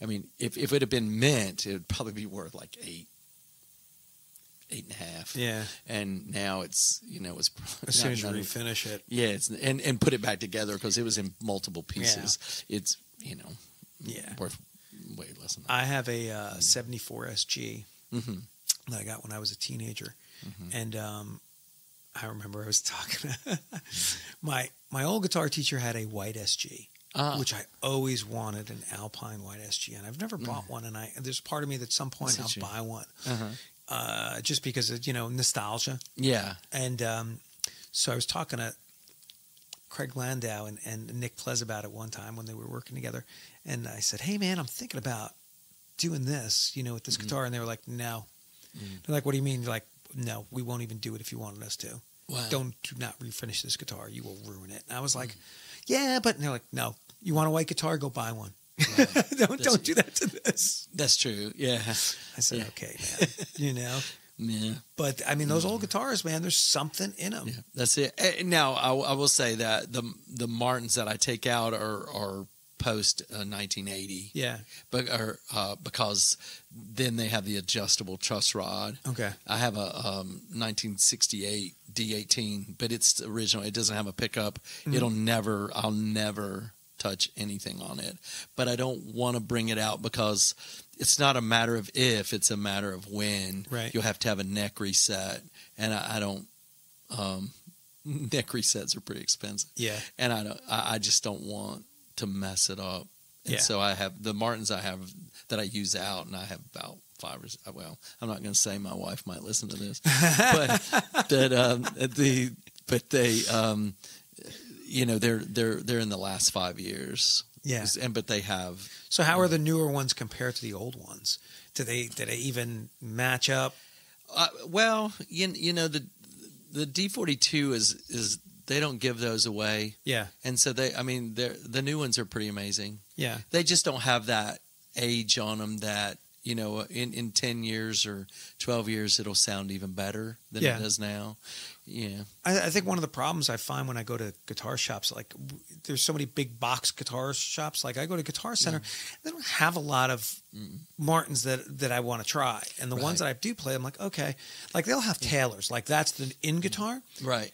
I mean, if it had been mint, it would probably be worth like $8 and a half. Yeah. And now it's it's As soon as you refinish it. yeah, it's and put it back together because it was in multiple pieces. Yeah. It's worth way less than that. I have a 74 SG that I got when I was a teenager, and I remember I was talking. my old guitar teacher had a white SG. Which I always wanted, an Alpine white SG, and I've never bought one. And there's part of me that at some point I'll buy one, just because of nostalgia. Yeah. And so I was talking to Craig Landau and Nick Plez about it one time when they were working together, and I said, "Hey man, I'm thinking about doing this, with this guitar," and they were like, "No." They're like, "What do you mean?" They're like, "No, we won't even do it if you wanted us to. Wow. Do not refinish this guitar. You will ruin it." And I was like. Yeah, but they're like, no. You want a white guitar? Go buy one. Right. don't do that to this. That's true. Yeah. I said, okay, man. Yeah. But I mean, those old guitars, man. There's something in them. Yeah, that's it. Now, I will say that the Martins that I take out are post 1980. Yeah. But because then they have the adjustable truss rod. Okay. I have a 1968 D18, but it's original. It doesn't have a pickup. I'll never touch anything on it. But I don't want to bring it out because it's not a matter of if, it's a matter of when. Right. You'll have to have a neck reset, and I don't. Neck resets are pretty expensive. Yeah. And I just don't want to mess it up. And so I have the Martins I have that I use out, and I have about 5 or well, I'm not going to say my wife might listen to this, but they're in the last 5 years. Yeah. But they have. So how are the newer ones compared to the old ones? Do they even match up? Well, the D42 is they don't give those away. Yeah. And so the new ones are pretty amazing. Yeah. They just don't have that age on them that, in 10 years or 12 years, it'll sound even better than it does now. Yeah. I think one of the problems I find when I go to guitar shops, like there's so many big box guitar shops, like I go to Guitar Center, they don't have a lot of Martins that I want to try. And the ones that I do play, I'm like, okay, like they'll have Taylors, like that's the in guitar. Right.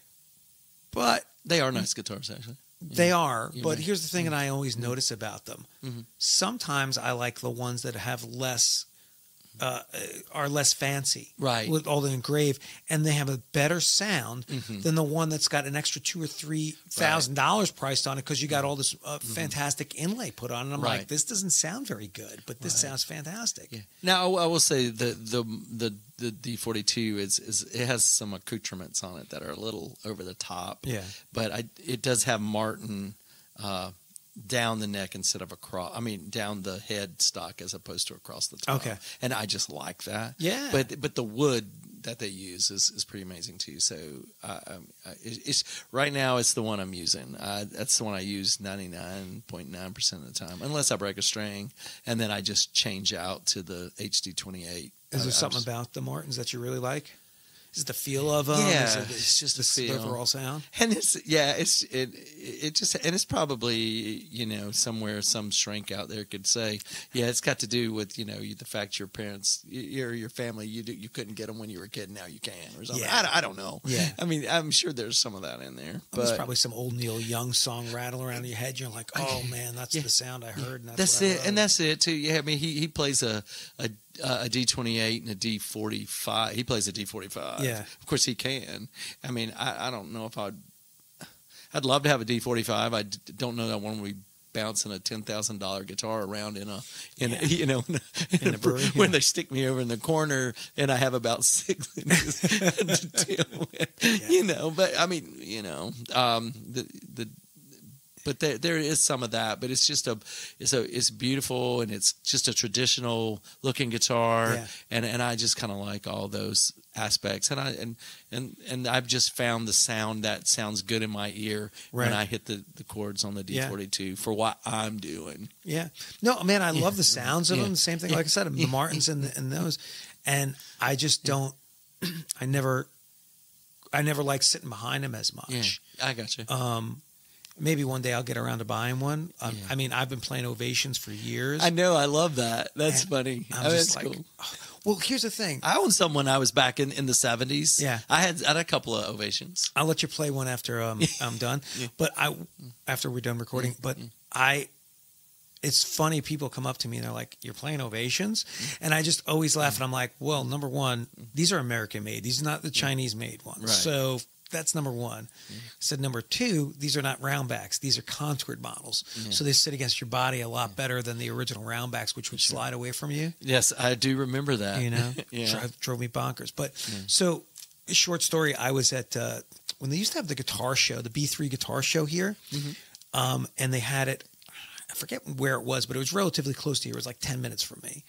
But they are nice guitars, actually. They are, but here's the thing that I always notice about them. Sometimes I like the ones that have are less fancy, right? With all the engraved, and they have a better sound than the one that's got an extra $2,000 or $3,000 priced on it because you got all this fantastic inlay put on. And I'm like, this doesn't sound very good, but this sounds fantastic. Yeah. Now I will say the D42 it has some accoutrements on it that are a little over the top. Yeah, but it does have Martin down the neck instead of across. I mean, down the head stock as opposed to across the top. Okay, and I just like that. Yeah, but the wood that they use is pretty amazing too. So it's right now it's the one I'm using. That's the one I use 99.9% of the time, unless I break a string, and then I just change out to the HD28. Is there something about the Martins that you really like? Is it the feel of them? Yeah, it's just the overall sound. And it's probably somewhere some shrink out there could say, it's got to do with the fact your parents, your family, you couldn't get them when you were a kid, now you can or something. Yeah. I don't know. Yeah, I mean I'm sure there's some of that in there. But there's probably some old Neil Young song rattle around in your head. You're like, oh man, that's the sound I heard. And that's it, and that's it too. Yeah, I mean he plays a D28 and a D45. He plays a D45. Yeah, of course he can. I mean, I don't know if I'd love to have a D45. I don't know that one would be bouncing a $10,000 guitar around in a brewery, when they stick me over in the corner and I have about 6 inches to deal with. But I mean, but there is some of that, but it's just it's beautiful, and it's just a traditional looking guitar, and I just kind of like all those aspects, and I've just found the sound that sounds good in my ear when I hit the chords on the D42 for what I'm doing. Yeah, no, man, I love the sounds of them. The same thing, like I said, the Martins and those, and I just don't. I never I never liked sitting behind him as much. Yeah, I got you. Maybe one day I'll get around to buying one. I mean, I've been playing Ovations for years. I know. I love that. That's funny. I'm just that's like, cool. Well, here's the thing. I owned some when I was back in the 70s. Yeah. I had a couple of Ovations. I'll let you play one after I'm done. Yeah. But after we're done recording. But it's funny. People come up to me and they're like, "You're playing Ovations," and I just always laugh. And I'm like, "Well, number one, these are American made. These are not the Chinese made ones. Right. So that's number one." I said, number two, these are not roundbacks. These are contoured models. Yeah. So they sit against your body a lot better than the original roundbacks, which would slide away from you. Yes, I do remember that. You know, Yeah. drove me bonkers. But so, short story, I was at when they used to have the guitar show, the B3 guitar show here, and they had it. I forget where it was, but it was relatively close to here. It was like 10 minutes from me,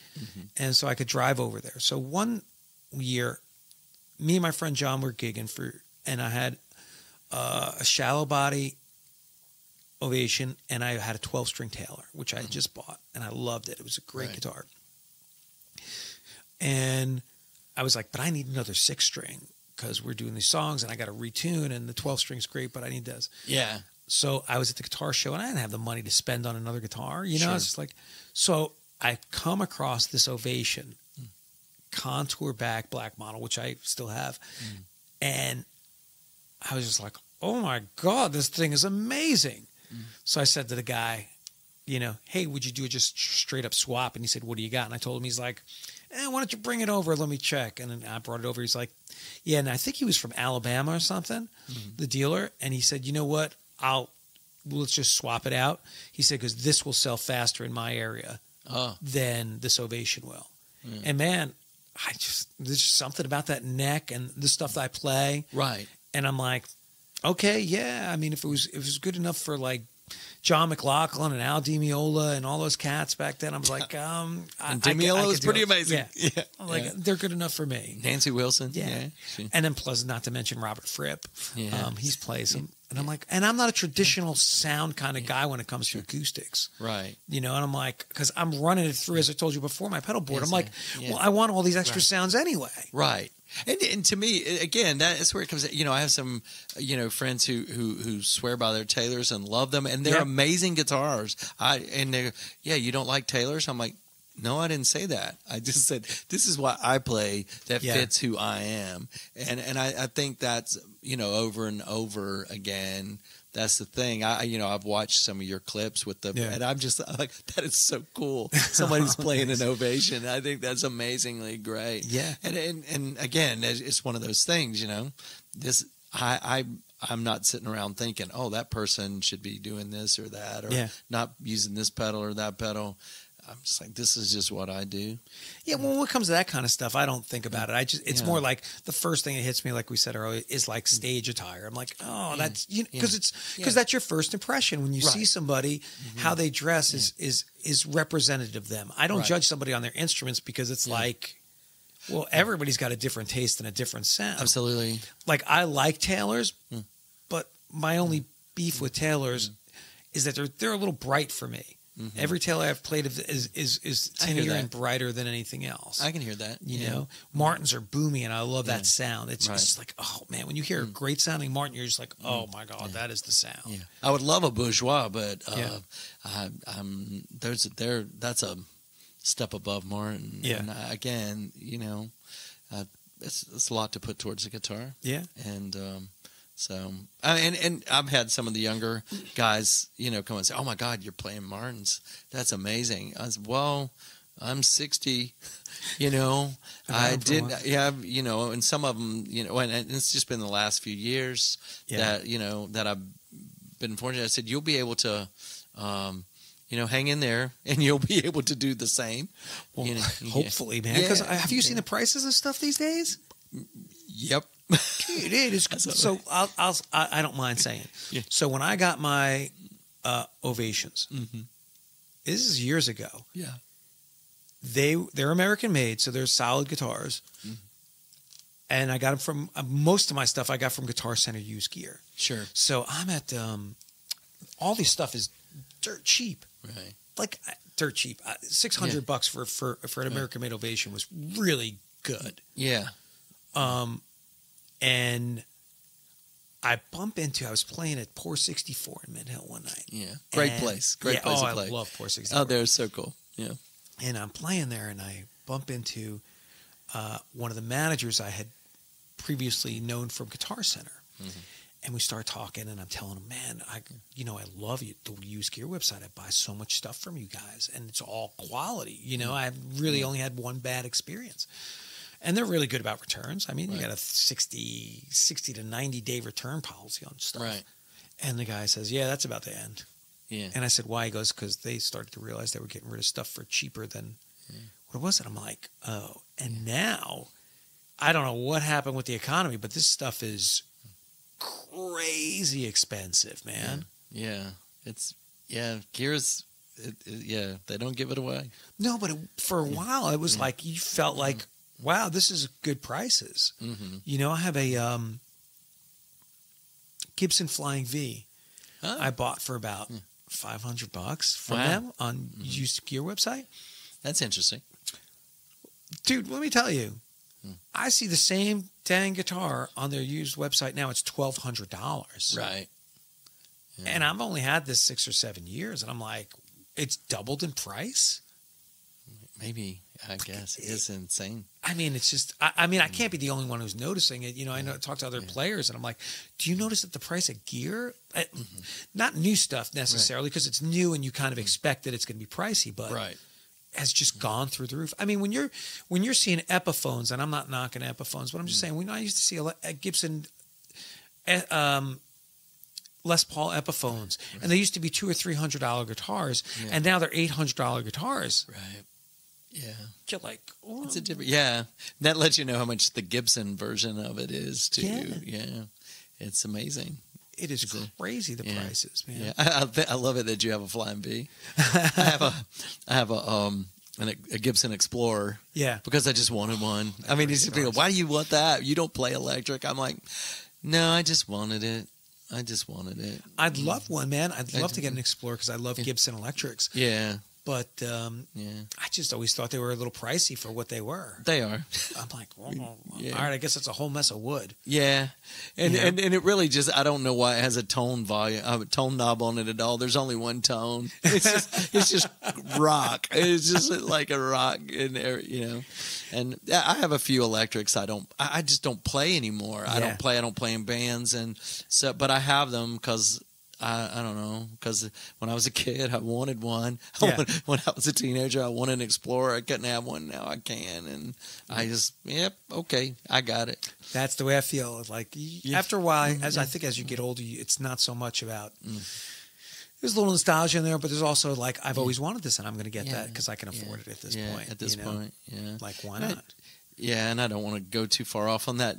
and so I could drive over there. So one year, me and my friend John were gigging and I had a shallow body Ovation, and I had a 12-string Taylor, which I had just bought, and I loved it. It was a great guitar. And I was like, but I need another 6-string because we're doing these songs, and I got to retune, and the 12-string's great, but I need this. Yeah. So I was at the guitar show, and I didn't have the money to spend on another guitar. You know, Sure. I was just like, so I come across this Ovation contour back black model, which I still have, and I was just like, oh my God, this thing is amazing. So I said to the guy, you know, hey, would you do it just straight up swap? And he said, what do you got? And I told him, he's like, why don't you bring it over? Let me check. And then I brought it over. He's like, yeah. And I think he was from Alabama or something, the dealer. And he said, you know what? Let's just swap it out. He said, because this will sell faster in my area than this Ovation will. And man, there's just something about that neck and the stuff that I play. Right. And I'm like, okay, yeah. I mean, if it was good enough for like John McLaughlin and Al Di Meola and all those cats back then, I was like, and Di Meola was pretty amazing. Yeah. I'm like, they're good enough for me. Nancy Wilson. Yeah. And then plus, not to mention Robert Fripp. Yeah. He's plays them. And I'm like, and I'm not a traditional sound kind of guy when it comes to acoustics. Right. You know, and I'm like, because I'm running it through, as I told you before, my pedal board. Yes, I'm like, yeah. well, I want all these extra sounds anyway. Right. And to me, again, that's where it comes. You know, I have some, friends who swear by their Taylors and love them, and they're amazing guitars. You don't like Taylors? I'm like, no, I didn't say that. I just said this is what I play that fits who I am, and I think that's over and over again. That's the thing. I've watched some of your clips with them, and I'm like, that is so cool. Somebody's playing an Ovation. I think that's amazingly great. Yeah. And again, it's one of those things. I'm not sitting around thinking, oh, that person should be doing this or that, or not using this pedal or that pedal. I'm just like, this is just what I do. Yeah, well, when it comes to that kind of stuff, I don't think about it. It's more like the first thing that hits me, like we said earlier, is like stage attire. I'm like, oh, that's because that's your first impression when you see somebody. How they dress is representative of them. I don't judge somebody on their instruments because it's like, well, everybody's got a different taste and a different sound. Absolutely. Like I like Taylors, but my only beef with Taylors is that they're a little bright for me. Every Taylor I've played is tinier and brighter than anything else. I can hear that. You know, Martins are boomy, and I love that sound. It's just like, oh man, when you hear a great sounding Martin, you're just like, oh my God, that is the sound. Yeah. I would love a Bourgeois, but that's a step above Martin. Yeah. And again, it's a lot to put towards the guitar. Yeah. And so, and I've had some of the younger guys, come and say, "Oh my God, you're playing Martins. That's amazing." I was, well, I'm 60, I didn't, and some of them, and it's just been the last few years that, that I've been fortunate. I said, you'll be able to, hang in there, and you'll be able to do the same. Well, hopefully, man. Because have you seen the prices of stuff these days? Yep. Dude, it is. So I don't mind saying. Yeah. So when I got my Ovations, this is years ago. Yeah. They're American made, so they're solid guitars. And I got them from most of my stuff I got from Guitar Center used gear. Sure. So I'm at all this stuff is dirt cheap. Right. Like dirt cheap. $600 for an American made Ovation was really good. Yeah. And I was playing at Pour 64 in Mid Hill one night. Yeah. Great place. Great place to play. I love Pour 64. Oh, they're so cool. Yeah. And I'm playing there, and I bump into one of the managers I had previously known from Guitar Center. Mm-hmm. And we start talking, and I'm telling him, man, I love you, the used gear website. I buy so much stuff from you guys, and it's all quality. I've really only had one bad experience. And they're really good about returns. I mean, you got a 60 to 90-day return policy on stuff. Right. And the guy says, yeah, that's about to end. Yeah. And I said, why? He goes, because they started to realize they were getting rid of stuff for cheaper than what was it? I'm like, oh. And now, I don't know what happened with the economy, but this stuff is crazy expensive, man. Yeah. Gears, they don't give it away. No, but for a while, it was like you felt like, wow, this is good prices. Mm-hmm. I have a Gibson Flying V I bought for about $500 from them on used gear website. That's interesting. Dude, let me tell you, I see the same dang guitar on their used website now. It's $1,200. Right. Yeah. And I've only had this 6 or 7 years, and I'm like, it's doubled in price? Maybe, I guess. It's insane. I mean, it's just, I can't be the only one who's noticing it. I talk to other players, and I'm like, do you notice that the price of gear, not new stuff necessarily, because it's new and you kind of expect that it's going to be pricey, but has just gone through the roof. I mean, when you're seeing Epiphones, and I'm not knocking Epiphones, but I'm just saying, I used to see a Gibson Les Paul Epiphones, and they used to be $200 or $300 guitars, and now they're $800 guitars. Right. Yeah. You're like, oh. It's a different. Yeah. That lets you know how much the Gibson version of it is too. Yeah. It's amazing. It is crazy, the prices, man. Yeah. I love it that you have a Flying V. I have a Gibson Explorer. Yeah. Because I just wanted one. I mean, these people, why do you want that? You don't play electric. I'm like, no, I just wanted it. I'd love one, man. I'd love to get an Explorer because I love Gibson electrics. Yeah. But I just always thought they were a little pricey for what they were. They are. I'm like, all right, I guess it's a whole mess of wood. Yeah, and it really just, I don't know why it has a tone knob on it at all. There's only one tone. It's just rock. It's just like a rock in there, And I have a few electrics. I just don't play anymore. I don't play in bands, and so, but I have them because. I don't know, because when I was a kid, I wanted one. When I was a teenager, I wanted an Explorer. I couldn't have one. Now I can. And I just, okay, I got it. That's the way I feel. Like, after a while, as you get older, it's not so much about... There's a little nostalgia in there, but there's also like, I've always wanted this, and I'm going to get that because I can afford it at this point. At this point, Like, why not? Yeah, and I don't want to go too far off on that,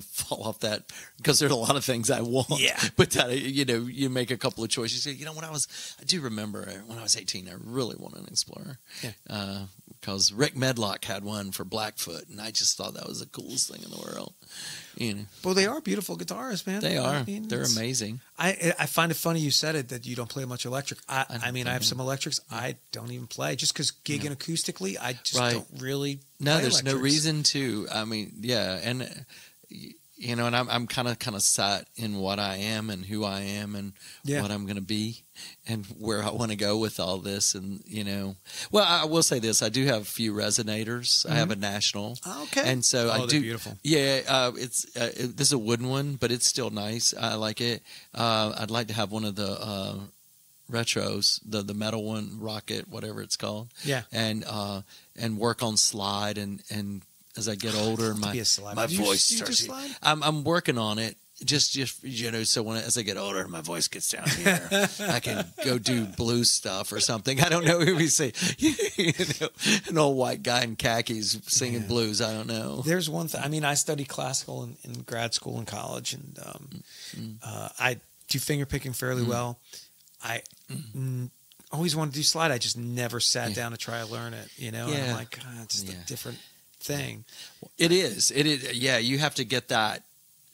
fall off that, because there's a lot of things I want. Yeah. But that, you make a couple of choices. I do remember when I was 18, I really wanted an Explorer. Yeah. Because Rick Medlock had one for Blackfoot, and I just thought that was the coolest thing in the world. Well, they are beautiful guitars, man. They are. They're amazing. I find it funny you said it, that you don't play much electric. I have some electrics. I don't even play just because gigging acoustically. I just don't really. No, there's no reason to. I mean, and and I'm kind of sat in what I am and who I am and what I'm going to be and where I want to go with all this. And, well, I will say this. I do have a few resonators. I have a National. Oh, okay. And so I do. They're beautiful. Yeah. This is a wooden one, but it's still nice. I like it. I'd like to have one of the, retros, the metal one, Rocket, whatever it's called. Yeah. And work on slide and as I get older, my voice starts. I'm working on it. Just so as I get older, my voice gets down here. I can go do blues stuff or something. I don't know who we say. An old white guy in khakis singing blues. I don't know. There's one thing. I mean, I studied classical in grad school and college, and I do finger picking fairly well. I always wanted to do slide. I just never sat down to try to learn it. And I'm like, God, it's just a different thing. It is. Yeah, you have to get that.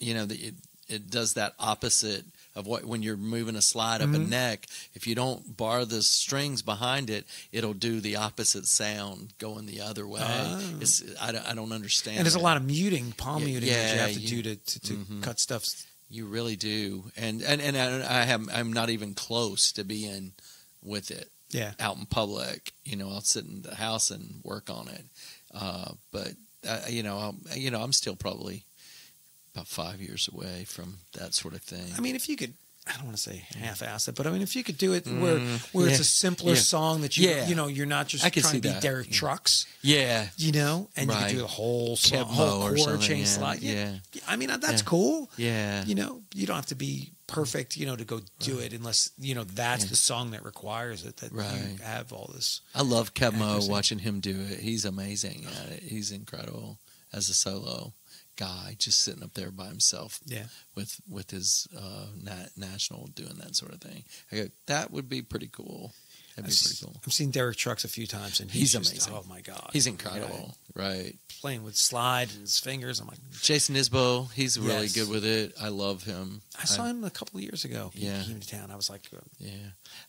It does that opposite of when you're moving a slide up a neck. If you don't bar the strings behind it, it'll do the opposite sound going the other way. I don't understand. And there's a lot of muting, palm muting that you have to do to cut stuff You really do, and I'm not even close to being with it. Yeah. Out in public, I'll sit in the house and work on it. But I'm still probably about 5 years away from that sort of thing. I mean, if you could, I don't want to say half-ass it, but I mean, if you could do it where it's a simpler song that you're not just trying to be Derek Trucks. Yeah. And you can do the whole song, whole chord change slide. Yeah. I mean, that's cool. Yeah. You don't have to be perfect, to go do it unless, that's the song that requires it, that you have all this. I love Kevmo, watching him do it. He's amazing at it. He's incredible as a solo guy, just sitting up there by himself with his national doing that sort of thing. I go, that would be pretty cool. That'd be pretty cool. I've seen Derek Trucks a few times, and he's amazing. Oh, my God. He's incredible, right? Playing with slide and his fingers. I'm like... Jason Isbell, he's really good with it. I love him. I saw him a couple of years ago. He came to town. I was like...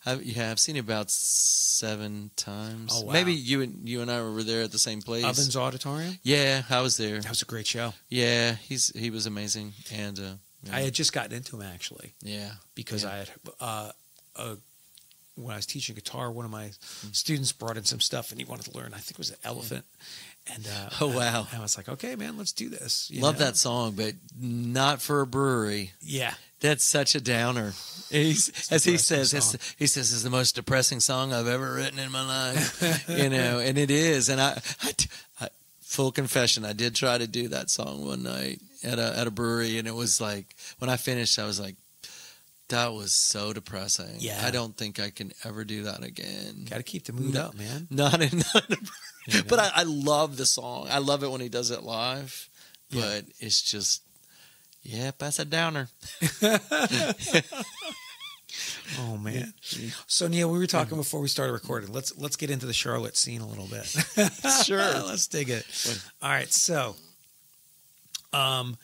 I've seen him about 7 times. Oh, wow. Maybe you and I were there at the same place. Ovens Auditorium? Yeah, I was there. That was a great show. Yeah, he was amazing. And I had just gotten into him, actually. Yeah. Because I had... when I was teaching guitar, one of my students brought in some stuff, and he wanted to learn. I think it was an elephant. And oh, wow. I was like, okay, man, let's do this. Love that song, but not for a brewery. Yeah. That's such a downer. He says, it's the most depressing song I've ever written in my life. And it is. And I full confession, I did try to do that song one night at a brewery, and it was like, when I finished, I was like, that was so depressing. Yeah. I don't think I can ever do that again. Got to keep the mood up, man. Not in a But I love the song. I love it when he does it live. But it's just, that's a downer. Oh, man. So, Neal, we were talking before we started recording. Let's get into the Charlotte scene a little bit. Sure. Let's dig it. All right. So, the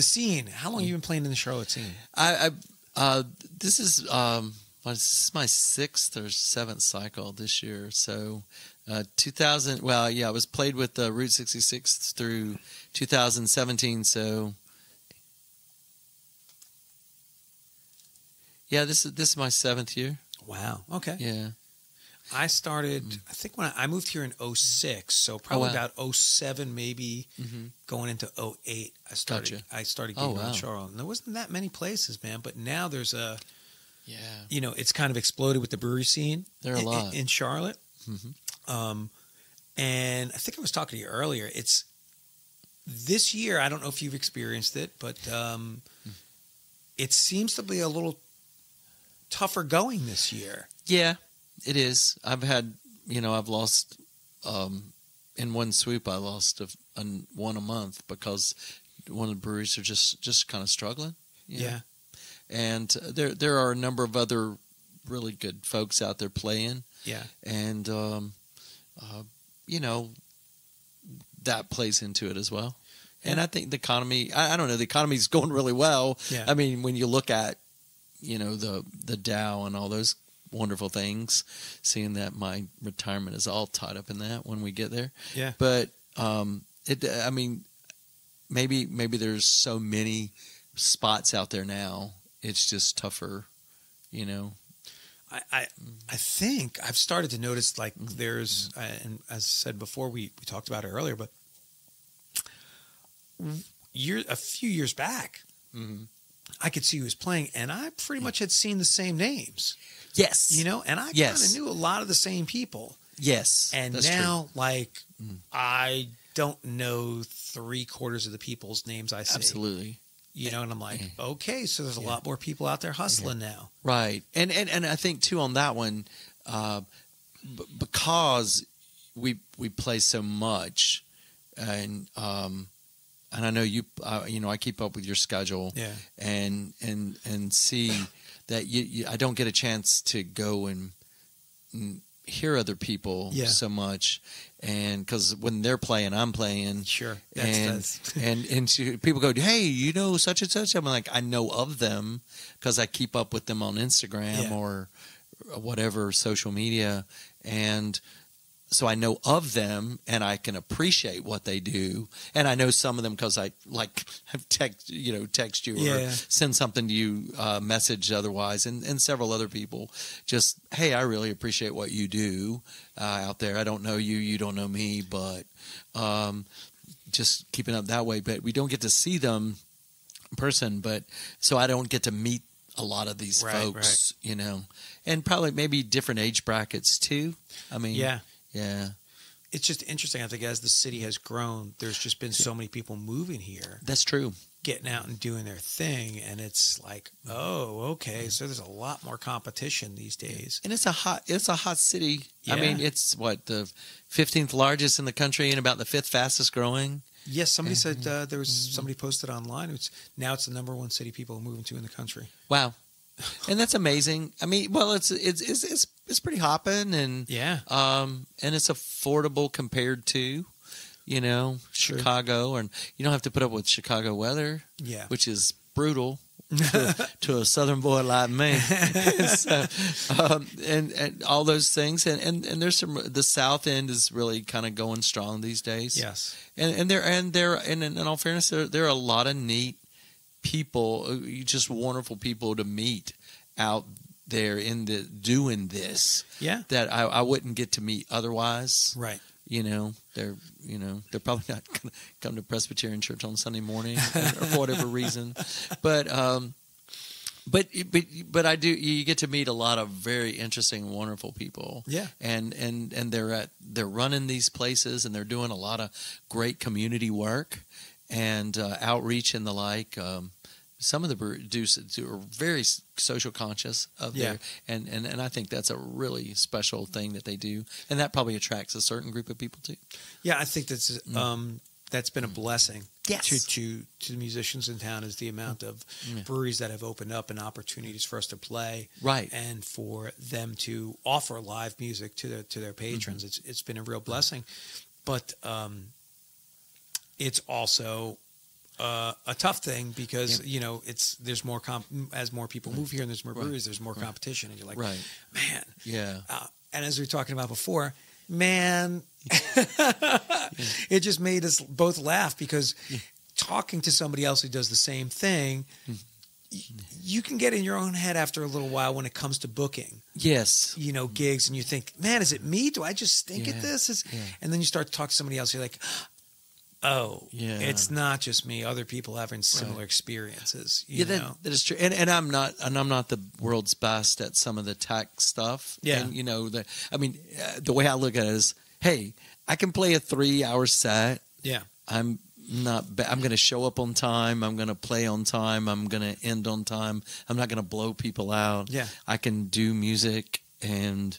scene. How long have you been playing in the Charlotte scene? This is my 6th or 7th cycle this year. So 2000. Well, I was played with Route 66 through 2017. So this is my 7th year. Wow. Okay. Yeah. I started, I think when I moved here in 06, so probably about 07, maybe going into 08, I started getting on Charlotte. And there wasn't that many places, man, but now there's it's kind of exploded with the brewery scene. There are a lot. In Charlotte. Mm-hmm. And I think I was talking to you earlier. It's this year, I don't know if you've experienced it, but it seems to be a little tougher going this year. Yeah. It is. I've lost, in one swoop, I lost one a month because one of the breweries are just kind of struggling. Yeah. And there are a number of other really good folks out there playing. Yeah. And, that plays into it as well. Yeah. And I think the economy, I don't know, the economy's going really well. Yeah. I mean, when you look at, the Dow and all those wonderful things, seeing that my retirement is all tied up in that when we get there. Yeah. But maybe there's so many spots out there now. It's just tougher, I think I've started to notice like there's, and as I said before, we talked about it earlier, but a few years back, I could see who was playing, and I pretty much had seen the same names. Yes. And I kind of knew a lot of the same people. Yes. And now, I don't know 3/4 of the people's names I see. Absolutely. And I'm like, okay, so there's a lot more people out there hustling now. Right. And I think, too, on that one, because we play so much, and I know you, I keep up with your schedule, and see that I don't get a chance to go and hear other people so much, and because when they're playing, I'm playing. Sure. And people go, hey, such and such. I'm like, I know of them because I keep up with them on Instagram or whatever social media, and so I know of them and I can appreciate what they do. And I know some of them because I have text you or send something to you, message otherwise, and several other people. Just, hey, I really appreciate what you do out there. I don't know you, you don't know me, but just keeping up that way. But we don't get to see them in person, so I don't get to meet a lot of these folks, and probably maybe different age brackets too. I mean, yeah. It's just interesting. I think as the city has grown, there's just been so many people moving here. That's true. Getting out and doing their thing, and it's like, oh, okay. So there's a lot more competition these days, and it's a hot city. Yeah. I mean, it's the 15th largest in the country and about the 5th fastest growing. Yes, somebody said there was somebody posted online. It's the number one city people are moving to in the country. Wow, and that's amazing. I mean, well, it's pretty hopping, and and it's affordable compared to, Chicago, and you don't have to put up with Chicago weather, which is brutal to a Southern boy like me. So, and all those things, and there's the South End is really kind of going strong these days. Yes, and in all fairness, there are a lot of neat people, just wonderful people to meet out there doing this. Yeah, that I wouldn't get to meet otherwise. Right. They're probably not going to come to Presbyterian Church on Sunday morning or for whatever reason, but I do. You get to meet a lot of very interesting, wonderful people. Yeah, and they're running these places, and they're doing a lot of great community work and outreach and the like. Some of the producers are very social conscious of their, and I think that's a really special thing that they do, and that probably attracts a certain group of people too. Yeah, I think that's been a blessing to the musicians in town, is the amount of breweries that have opened up and opportunities for us to play, and for them to offer live music to their patrons. It's been a real blessing, but it's also a tough thing because there's more as more people move here and there's more breweries, there's more competition, and you're like, man, and as we were talking about before, man, it just made us both laugh because talking to somebody else who does the same thing, you can get in your own head after a little while when it comes to booking. Yes, gigs, and you think, man, is it me? Do I just stink at this? And then you start to talk to somebody else, you're like, oh, it's not just me. Other people having similar experiences. You know? That is true. And I'm not the world's best at some of the tech stuff. Yeah. And the way I look at it is, hey, I can play a 3-hour set. Yeah. I'm going to show up on time. I'm going to play on time. I'm going to end on time. I'm not going to blow people out. Yeah. I can do music, and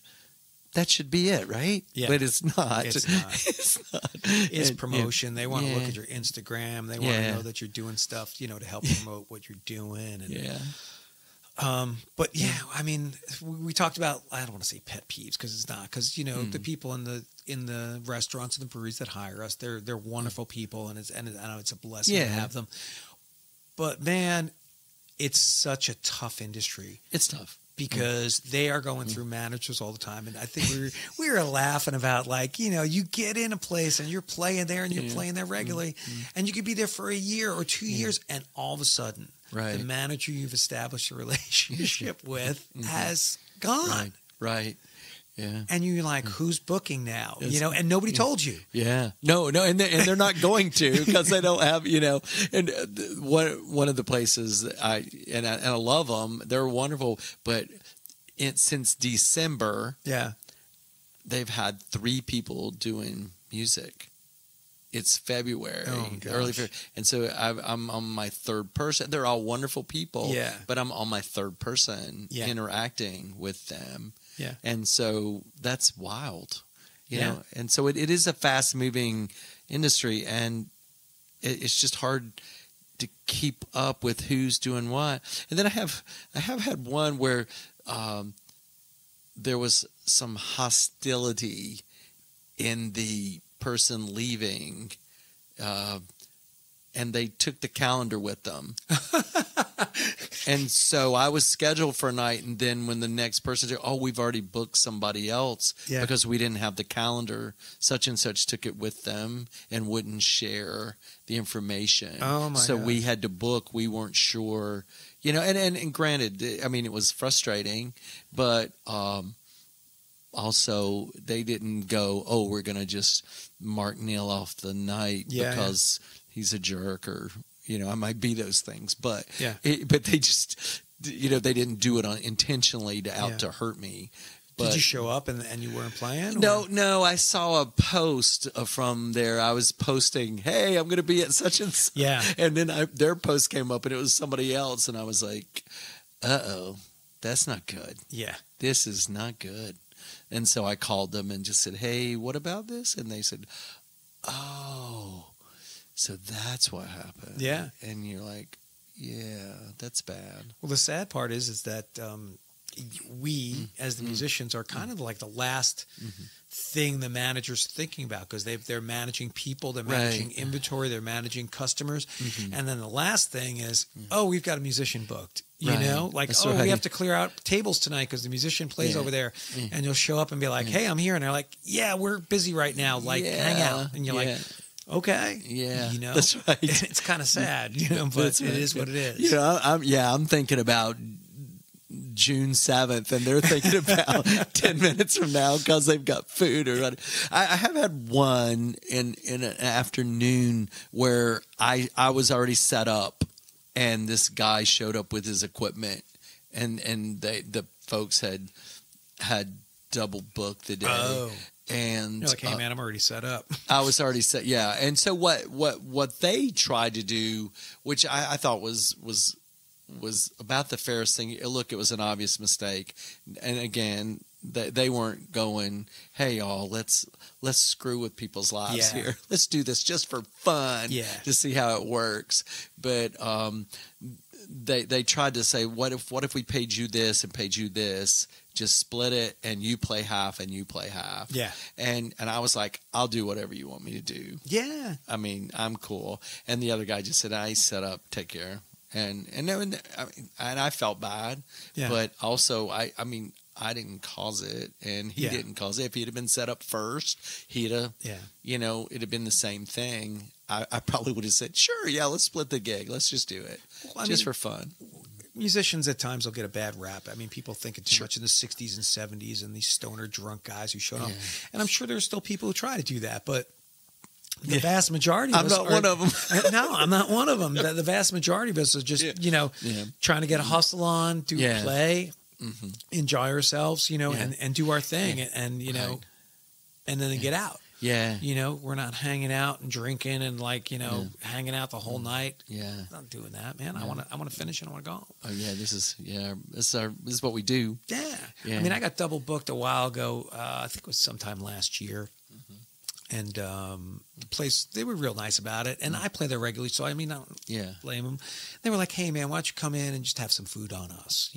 that should be it, right? Yeah. But it's not. It's not. It's not. It's promotion. They want to look at your Instagram. They want to know that you're doing stuff, to help promote what you're doing. And, but I mean, we talked about, I don't want to say pet peeves because it's not, because the people in the restaurants and the breweries that hire us, they're wonderful people, and I know it's a blessing to have them. But man, it's such a tough industry. It's tough. Because they are going through managers all the time. And I think we were laughing about, like, you get in a place and you're playing there and you're playing there regularly, and you could be there for a year or 2 years, and all of a sudden the manager you've established a relationship with has gone. Right. Yeah. And you're like, who's booking now? And nobody told you. Yeah. No, and they're not going to, because they don't have, and one of the places I love them, they're wonderful, but since December, they've had 3 people doing music. It's February, early February, and so I'm on my 3rd person. They're all wonderful people, but I'm on my 3rd person interacting with them. Yeah. And so that's wild, you know, and so it is a fast moving industry, and it's just hard to keep up with who's doing what. And then I have had one where there was some hostility in the person leaving, and they took the calendar with them. And so I was scheduled for a night, and then when the next person said, "Oh, we've already booked somebody else," because we didn't have the calendar, such and such took it with them and wouldn't share the information. Oh my So God. we had to book. We weren't sure, and granted, I mean, it was frustrating, but also they didn't go, "Oh, we're going to just mark Neal off the night because he's a jerk," or I might be those things, but but they just, they didn't do it intentionally to hurt me. But, did you show up and you weren't playing? No. I saw a post from there. I was posting, "Hey, I'm going to be at such and such." Yeah. And then their post came up, and it was somebody else, and I was like, "Uh-oh, that's not good. Yeah. This is not good." And so I called them and just said, "Hey, what about this?" And they said, "Oh, so that's what happened." Yeah. And you're like, "Yeah, that's bad." Well, the sad part is that we, as the musicians, are kind of like the last thing the manager's thinking about, because they're managing people, they're managing inventory, they're managing customers. And then the last thing is, oh, we've got a musician booked. You know, like, That's we have to clear out tables tonight because the musician plays over there. And you'll show up and be like, "Hey, I'm here." And they're like, "Yeah, we're busy right now. Like, hang out." And you're like, "Okay." Yeah. That's right. It's kind of sad, but it is what it is. I'm thinking about June 7th, and they're thinking about 10 minutes from now because they've got food. I have had one in an afternoon where I was already set up, and this guy showed up with his equipment, and the folks had double booked the day. Oh. And you're like, "Hey man, I'm already set up." I was already set, yeah. And so what they tried to do, which I thought was about the fairest thing. Look, it was an obvious mistake, and again, they weren't going, "Hey y'all, let's screw with people's lives here. Let's do this just for fun, to see how it works." But they tried to say, what if we paid you this and paid you this? Just split it, and you play half, and you play half. Yeah. And I was like, "I'll do whatever you want me to do." Yeah. I mean, I'm cool. And the other guy just said, "I set up, take care." And I felt bad, but also I didn't cause it, and he didn't cause it. If he'd have been set up first, he'd have, it'd have been the same thing. I probably would have said, "Sure, yeah, let's split the gig. Let's just do it, just for fun." Musicians at times will get a bad rap. I mean, people think it too much in the 60s and 70s, and these stoner drunk guys who showed up. And I'm sure there's still people who try to do that, but the vast majority of us I'm not one of them. No, I'm not one of them. The vast majority of us are just, trying to get a hustle on, play, enjoy ourselves, and do our thing, and and then get out. Yeah. We're not hanging out and drinking and hanging out the whole night. Yeah. I'm not doing that, man. I want to finish and I want to go home. Oh yeah, this is what we do. Yeah. I mean, I got double booked a while ago. I think it was sometime last year. And the place, they were real nice about it. And I play there regularly, so I mean, I don't blame them. They were like, "Hey, man, why don't you come in and just have some food on us,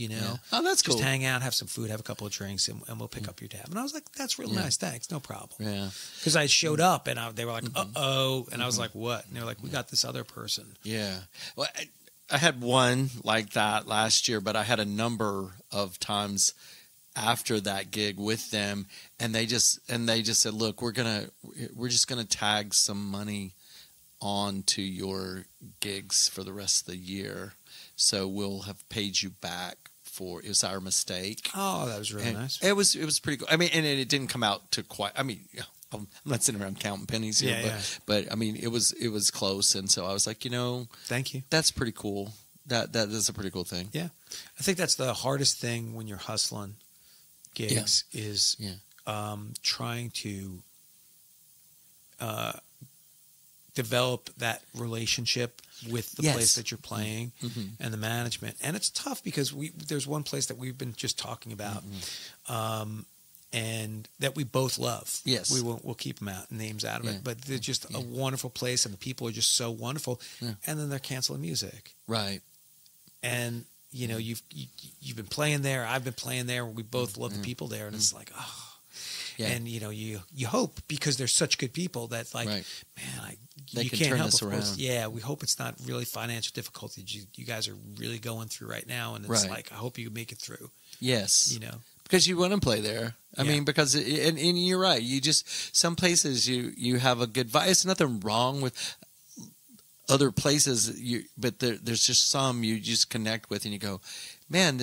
Oh, that's cool. Just hang out, have some food, have a couple of drinks, and we'll pick up your tab." And I was like, "That's real nice, thanks, no problem." Yeah. Because I showed up, and they were like, "Uh-oh." And I was like, "What?" And they were like, "We got this other person." Yeah. Well, I had one like that last year, but I had a number of times after that gig with them, and they just said, "Look, we're just gonna tag some money onto your gigs for the rest of the year, so we'll have paid you back for it was our mistake." Oh, that was really nice. It was pretty cool. I mean, and it didn't come out to quite. I mean, I'm not sitting around counting pennies here, but I mean, it was close, and so I was like, thank you. That's pretty cool. That is a pretty cool thing. Yeah, I think that's the hardest thing when you're hustling gigs is trying to develop that relationship with the place that you're playing and the management. And it's tough because there's one place that we've been just talking about and that we both love. Yes. We'll keep them out, names out of it, but they're just a wonderful place, and the people are just so wonderful. Yeah. And then they're canceling music. Right. And you've been playing there. I've been playing there. We both love the people there, and it's like, oh, and you hope, because they're such good people that man, I they you can can't turn help, this of course. around. Yeah, we hope it's not really financial difficulties you guys are really going through right now, and it's Right. like I hope you make it through. Yes. You know, Because you want to play there. I Yeah. mean, because and you're right. You just some places you have a good vibe. It's nothing wrong with other places. But there's just some you just connect with, and you go, man,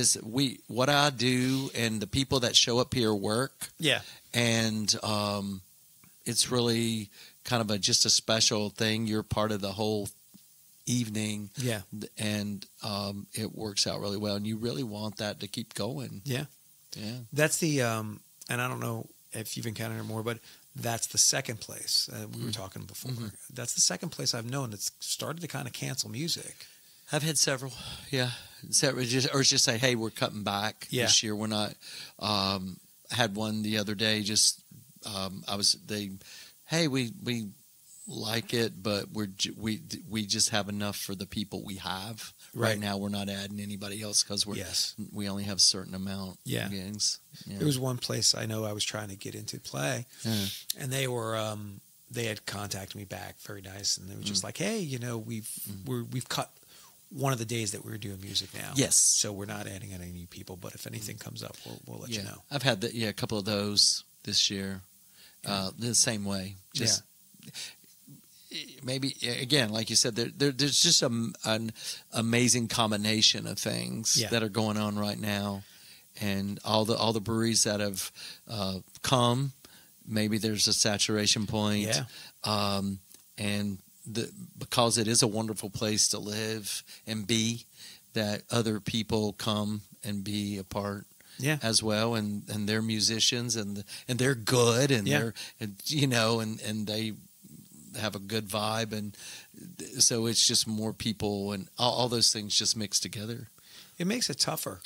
what I do and the people that show up here work. yeah, And it's really kind of just a special thing. You're part of the whole evening. yeah, And it works out really well, and you really want that to keep going. yeah. Yeah. That's the and I don't know if you've encountered it more, but that's the second place we were talking before. Mm-hmm. That's the second place I've known that's started to kind of cancel music. I've had several, yeah. Several, just say, hey, we're cutting back Yeah. this year. We're not. Had one the other day. Hey, we like it, but we just have enough for the people we have right now. We're not adding anybody else because we only have a certain amount. Yeah. of gigs. Yeah. There was one place I know I was trying to get into play, Yeah. and they were they had contacted me back, very nice, and they were just like, hey, you know, we've cut one of the days that we're doing music now. Yes. So we're not adding any new people, but if anything comes up, we'll let you know. I've had a couple of those this year. The same way. Just maybe again, like you said, there's just an amazing combination of things that are going on right now, and all the breweries that have come. Maybe there's a saturation point. Yeah. And because it is a wonderful place to live and be, that other people come and be a part as well, and they're musicians and they're good and they're and they have a good vibe, and so it's just more people and all those things just mixed together. It makes it tougher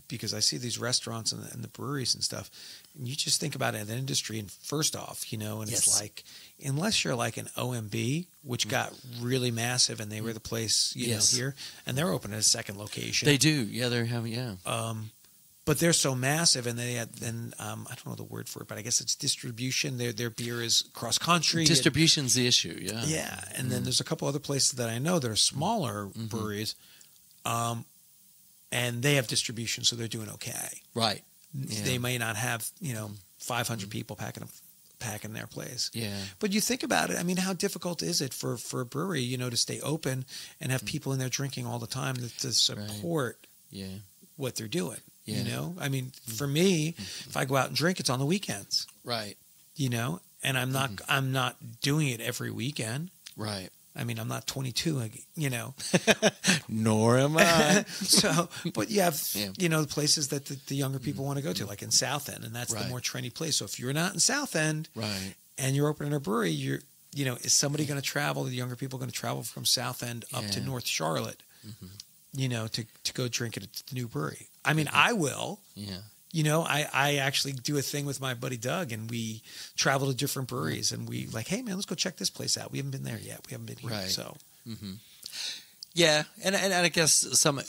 because I see these restaurants and the breweries and stuff, and you just think about it, an industry, and first off, and it's like, unless you're like an OMB, which got really massive, and they were the place, here, and they're opening a second location. They do, they're having, but they're so massive, and they had, then I don't know the word for it, but I guess it's distribution. Their beer is cross country. Distribution's the issue, yeah, and then there's a couple other places that I know that are smaller breweries. And they have distribution, so they're doing okay. Right. Yeah. They may not have, 500 people packing their place. Yeah. But you think about it, I mean, how difficult is it for a brewery, to stay open and have people in there drinking all the time to support what they're doing, I mean, for me, if I go out and drink, it's on the weekends. Right. And I'm not doing it every weekend. Right. I mean, I'm not 22, Nor am I. So, but you have, the places that the younger people want to go to, like in South End, and that's the more trendy place. So if you're not in South End and you're opening a brewery, is somebody going to travel, the younger people going to travel from South End up to North Charlotte, to go drink at the new brewery? I mean, I will. Yeah. I actually do a thing with my buddy Doug, and we travel to different breweries, and we like, hey man, let's go check this place out. We haven't been there yet. We haven't been here. Right. So, yeah, and I guess some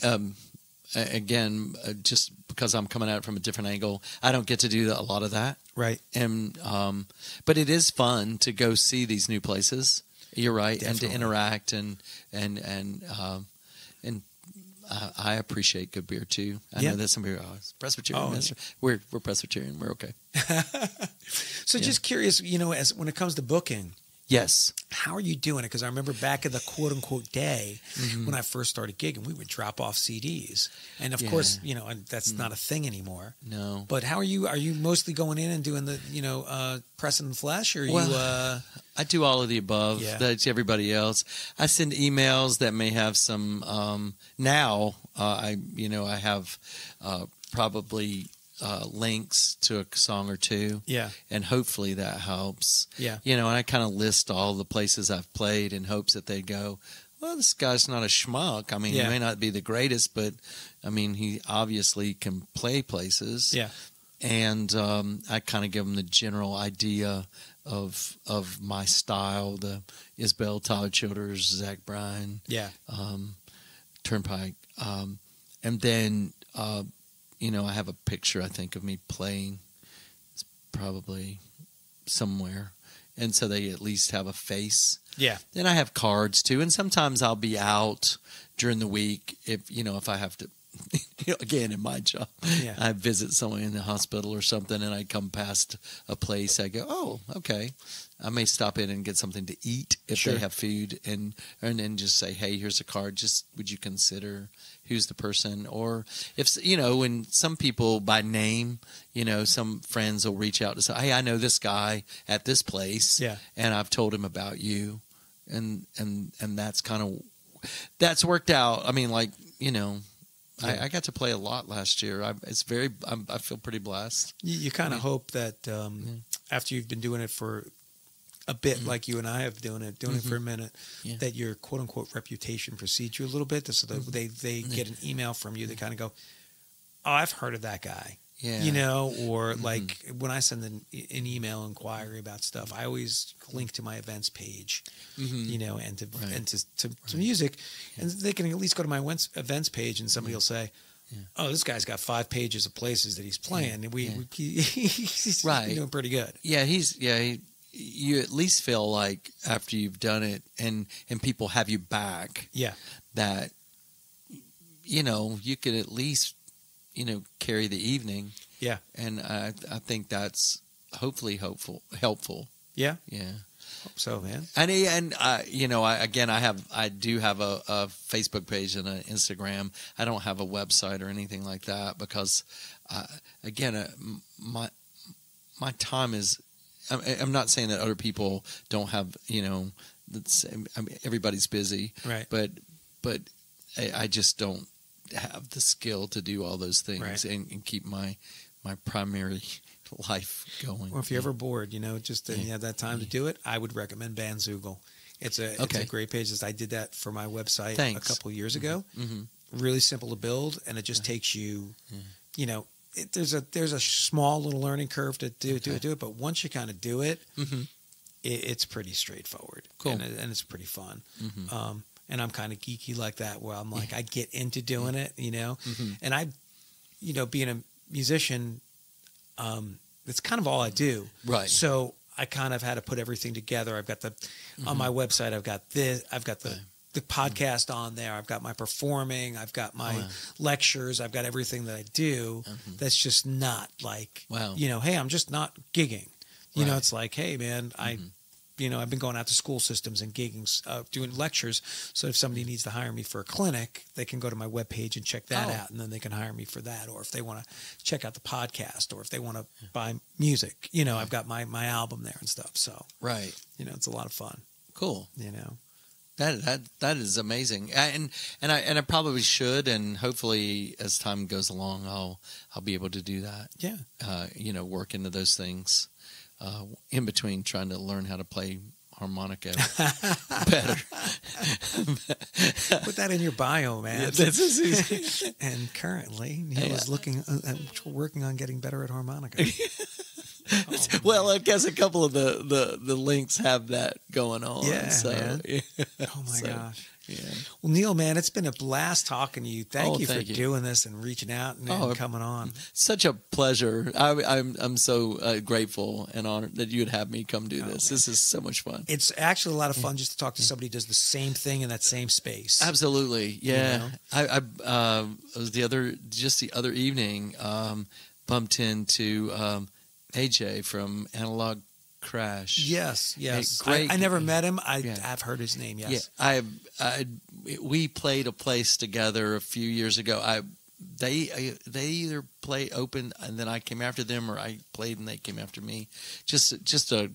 again, just because I'm coming at it from a different angle, I don't get to do a lot of that. Right. And but it is fun to go see these new places. You're right, definitely. And to interact and I appreciate good beer too. I know that some people are Presbyterian. We're Presbyterian. We're okay. So just curious, as when it comes to booking, yes, how are you doing it? Because I remember back in the quote unquote day when I first started gigging, we would drop off CDs, and of course, that's not a thing anymore. No. But how are you? Are you mostly going in and doing the pressing the flesh, or I do all of the above. Yeah. That's everybody else. I send emails that may have some. Now I have probably links to a song or two. Yeah. And hopefully that helps. Yeah. And I kind of list all the places I've played in hopes that they go, well, this guy's not a schmuck. I mean, he may not be the greatest, but I mean, he obviously can play places. Yeah. And I kind of give them the general idea of my style, the Isbell, Tyler Childers, Zach Bryan, Turnpike, and then I have a picture I think of me playing. It's probably somewhere and so they at least have a face. Yeah. Then I have cards too, and sometimes I'll be out during the week if I have to. Again, in my job, I visit someone in the hospital or something, and I come past a place. I go, oh, okay. I may stop in and get something to eat if they have food, and then just say, hey, here's a card. Just would you consider who's the person? Or if when some people by name, some friends will reach out to say, hey, I know this guy at this place, and I've told him about you, and that's worked out. I mean, I got to play a lot last year. I feel pretty blessed. You kind of hope that after you've been doing it for a bit, like you and I have doing it for a minute, that your quote unquote reputation precedes you a little bit, so that they get an email from you. They kind of go, "Oh, I've heard of that guy." Or like when I send an email inquiry about stuff, I always link to my events page, and to music, and they can at least go to my events page, and somebody will say, "Oh, this guy's got 5 pages of places that he's playing, and he's doing pretty good." Yeah, you at least feel like after you've done it, and people have you back, that you could at least carry the evening. Yeah. And I think that's hopefully helpful. Yeah. Yeah. Hope so, man. And I do have a Facebook page and an Instagram. I don't have a website or anything like that because, my time is, I'm not saying that other people don't have, everybody's busy. Right. But I just don't have the skill to do all those things and keep my primary life going. Well, if you're ever bored, and you have that time to do it, I would recommend Bandzoogle. It's a great page. I did that for my website a couple of years ago. Really simple to build, and it just takes you, there's a small little learning curve to do it, but once you kind of do it, it's pretty straightforward. Cool. And it's pretty fun. And I'm kind of geeky like that, where I'm like, I get into doing it, and I, being a musician, that's kind of all I do. Right. So I kind of had to put everything together. I've got on my website, I've got the podcast on there. I've got my performing. I've got my lectures. I've got everything that I do. That's just not like, hey, I'm just not gigging. It's like, hey, man, I've been going out to school systems and gigging, doing lectures. So if somebody needs to hire me for a clinic, they can go to my webpage and check that out, and then they can hire me for that. Or if they want to check out the podcast, or if they want to buy music, I've got my album there and stuff. So it's a lot of fun. Cool. That is amazing, and I probably should, and hopefully as time goes along, I'll be able to do that. Yeah. Work into those things. In between trying to learn how to play harmonica better. Put that in your bio, man. And currently, Neal is working on getting better at harmonica. Well, I guess a couple of the links have that going on. Yeah, man. Oh my gosh. Yeah. Well, Neal, man, it's been a blast talking to you. Thank you for doing this and reaching out and coming on. Such a pleasure. I'm so grateful and honored that you would have me come do this. Man. This is so much fun. It's actually a lot of fun just to talk to somebody who does the same thing in that same space. Absolutely. Yeah. I was the other evening bumped into AJ from Analog Crash. Yes. I never met him. I've heard his name. Yes. Yeah. We played a place together a few years ago. They either opened and then I came after them, or I played and they came after me. Just a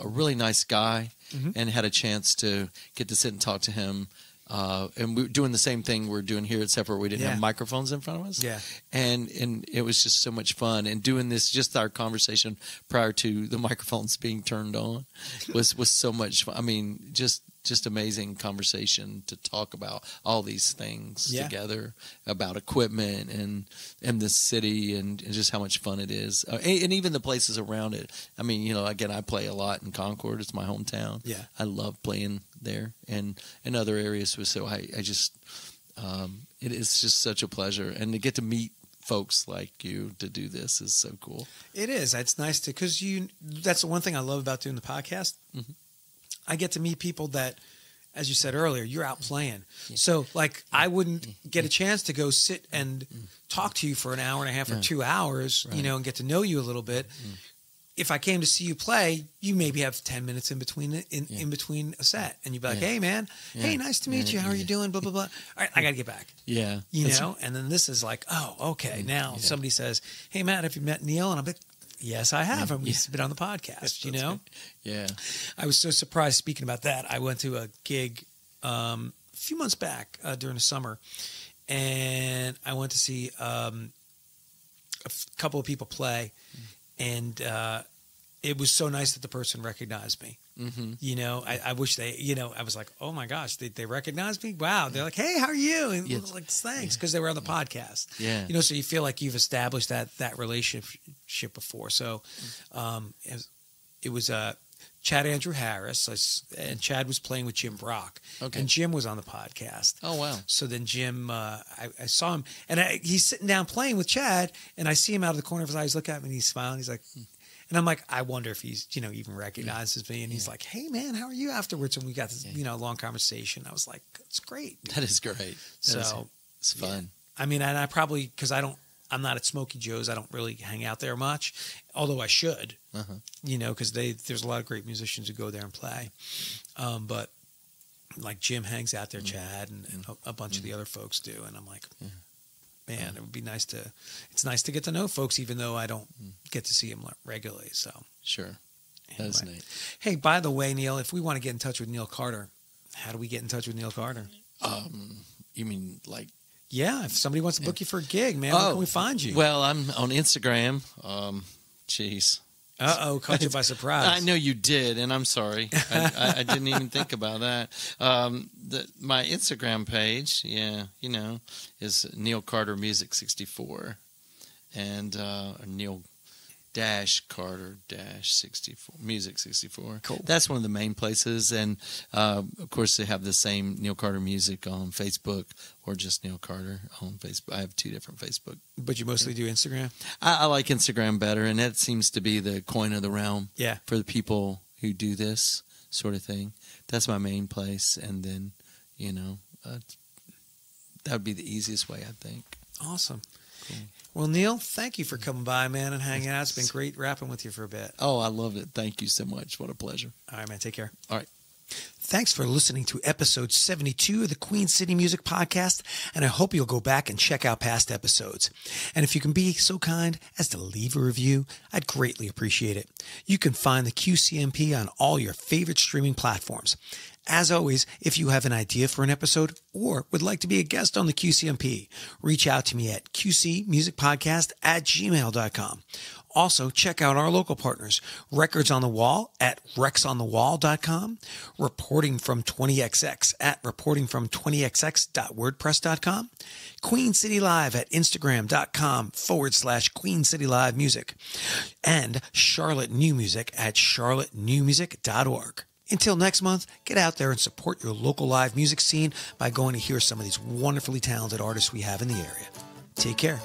really nice guy, and had a chance to get to sit and talk to him. And we were doing the same thing we're doing here, except for we didn't have microphones in front of us. Yeah. And it was just so much fun. And doing this, just our conversation prior to the microphones being turned on was so much fun. I mean, just amazing conversation to talk about all these things together, about equipment and the city and just how much fun it is. And even the places around it. I mean, again, I play a lot in Concord. It's my hometown. Yeah. I love playing there and in other areas. So I just, it is just such a pleasure. And to get to meet folks like you to do this is so cool. It is. It's nice to, because that's the one thing I love about doing the podcast. Mm-hmm. I get to meet people that, as you said earlier, you're out playing. Yeah. So, like, I wouldn't get a chance to go sit and talk to you for an hour and a half or 2 hours, right, and get to know you a little bit. If I came to see you play, you maybe have 10 minutes in between in between a set, and you'd be like, "Hey, man, hey, nice to meet you. How are you doing? Blah blah blah. All right, I got to get back." Yeah, And then this is like, "Oh, okay." Now somebody says, "Hey, Matt, have you met Neal?" And I'm like, "Yes, I have. And we've been on the podcast." Yeah. I was so surprised. Speaking about that, I went to a gig a few months back during the summer, and I went to see a couple of people play. And it was so nice that the person recognized me. Mm-hmm. I wish they, I was like, oh my gosh, they recognized me? Wow. They're like, hey, how are you? And like, thanks, because they were on the podcast. Yeah. So you feel like you've established that relationship before. So it was Chad Andrew Harris, and Chad was playing with Jim Brock. Okay. And Jim was on the podcast. Oh, wow. So then Jim, I saw him, and he's sitting down playing with Chad, and I see him out of the corner of his eyes, look at me, and he's smiling. He's like, and I'm like, I wonder if he's, even recognizes me. And he's like, hey, man, how are you afterwards? And we got this, long conversation. I was like, it's great. That is great. It's fun. Yeah. I mean, and I probably, because I'm not at Smokey Joe's. I don't really hang out there much, although I should, because there's a lot of great musicians who go there and play. But like Jim hangs out there, Chad, and a bunch of the other folks do. And I'm like, man, it would be it's nice to get to know folks, even though I don't get to see them regularly. So sure. Anyway. That's neat. Hey, by the way, Neal, if we want to get in touch with Neal Carter, how do we get in touch with Neal Carter? You mean like, yeah, if somebody wants to book you for a gig, man, where can we find you? Well, I'm on Instagram. Jeez. Uh-oh, caught you by surprise. I know you did, and I'm sorry. I didn't even think about that. My Instagram page, is Neal Carter Music 64, and Neal Carter 64 Music 64. Cool. That's one of the main places, and of course they have the same Neal Carter Music on Facebook, or just Neal Carter on Facebook. I have 2 different Facebook. But you mostly do Instagram? I like Instagram better, and that seems to be the coin of the realm. Yeah. For the people who do this sort of thing. That's my main place, and then that would be the easiest way, I think. Awesome. Cool. Well, Neal, thank you for coming by, man, and hanging out. It's been great rapping with you for a bit. Oh, I loved it. Thank you so much. What a pleasure. All right, man. Take care. All right. Thanks for listening to episode 72 of the Queen City Music Podcast, and I hope you'll go back and check out past episodes. And if you can be so kind as to leave a review, I'd greatly appreciate it. You can find the QCMP on all your favorite streaming platforms. As always, if you have an idea for an episode or would like to be a guest on the QCMP, reach out to me at qcmusicpodcast@gmail.com. Also, check out our local partners, Records on the Wall at rexonthewall.com, Reporting from 20XX at reportingfrom20xx.wordpress.com, Queen City Live at Instagram.com/Queen City Live Music, and Charlotte New Music at charlottenewmusic.org. Until next month, get out there and support your local live music scene by going to hear some of these wonderfully talented artists we have in the area. Take care.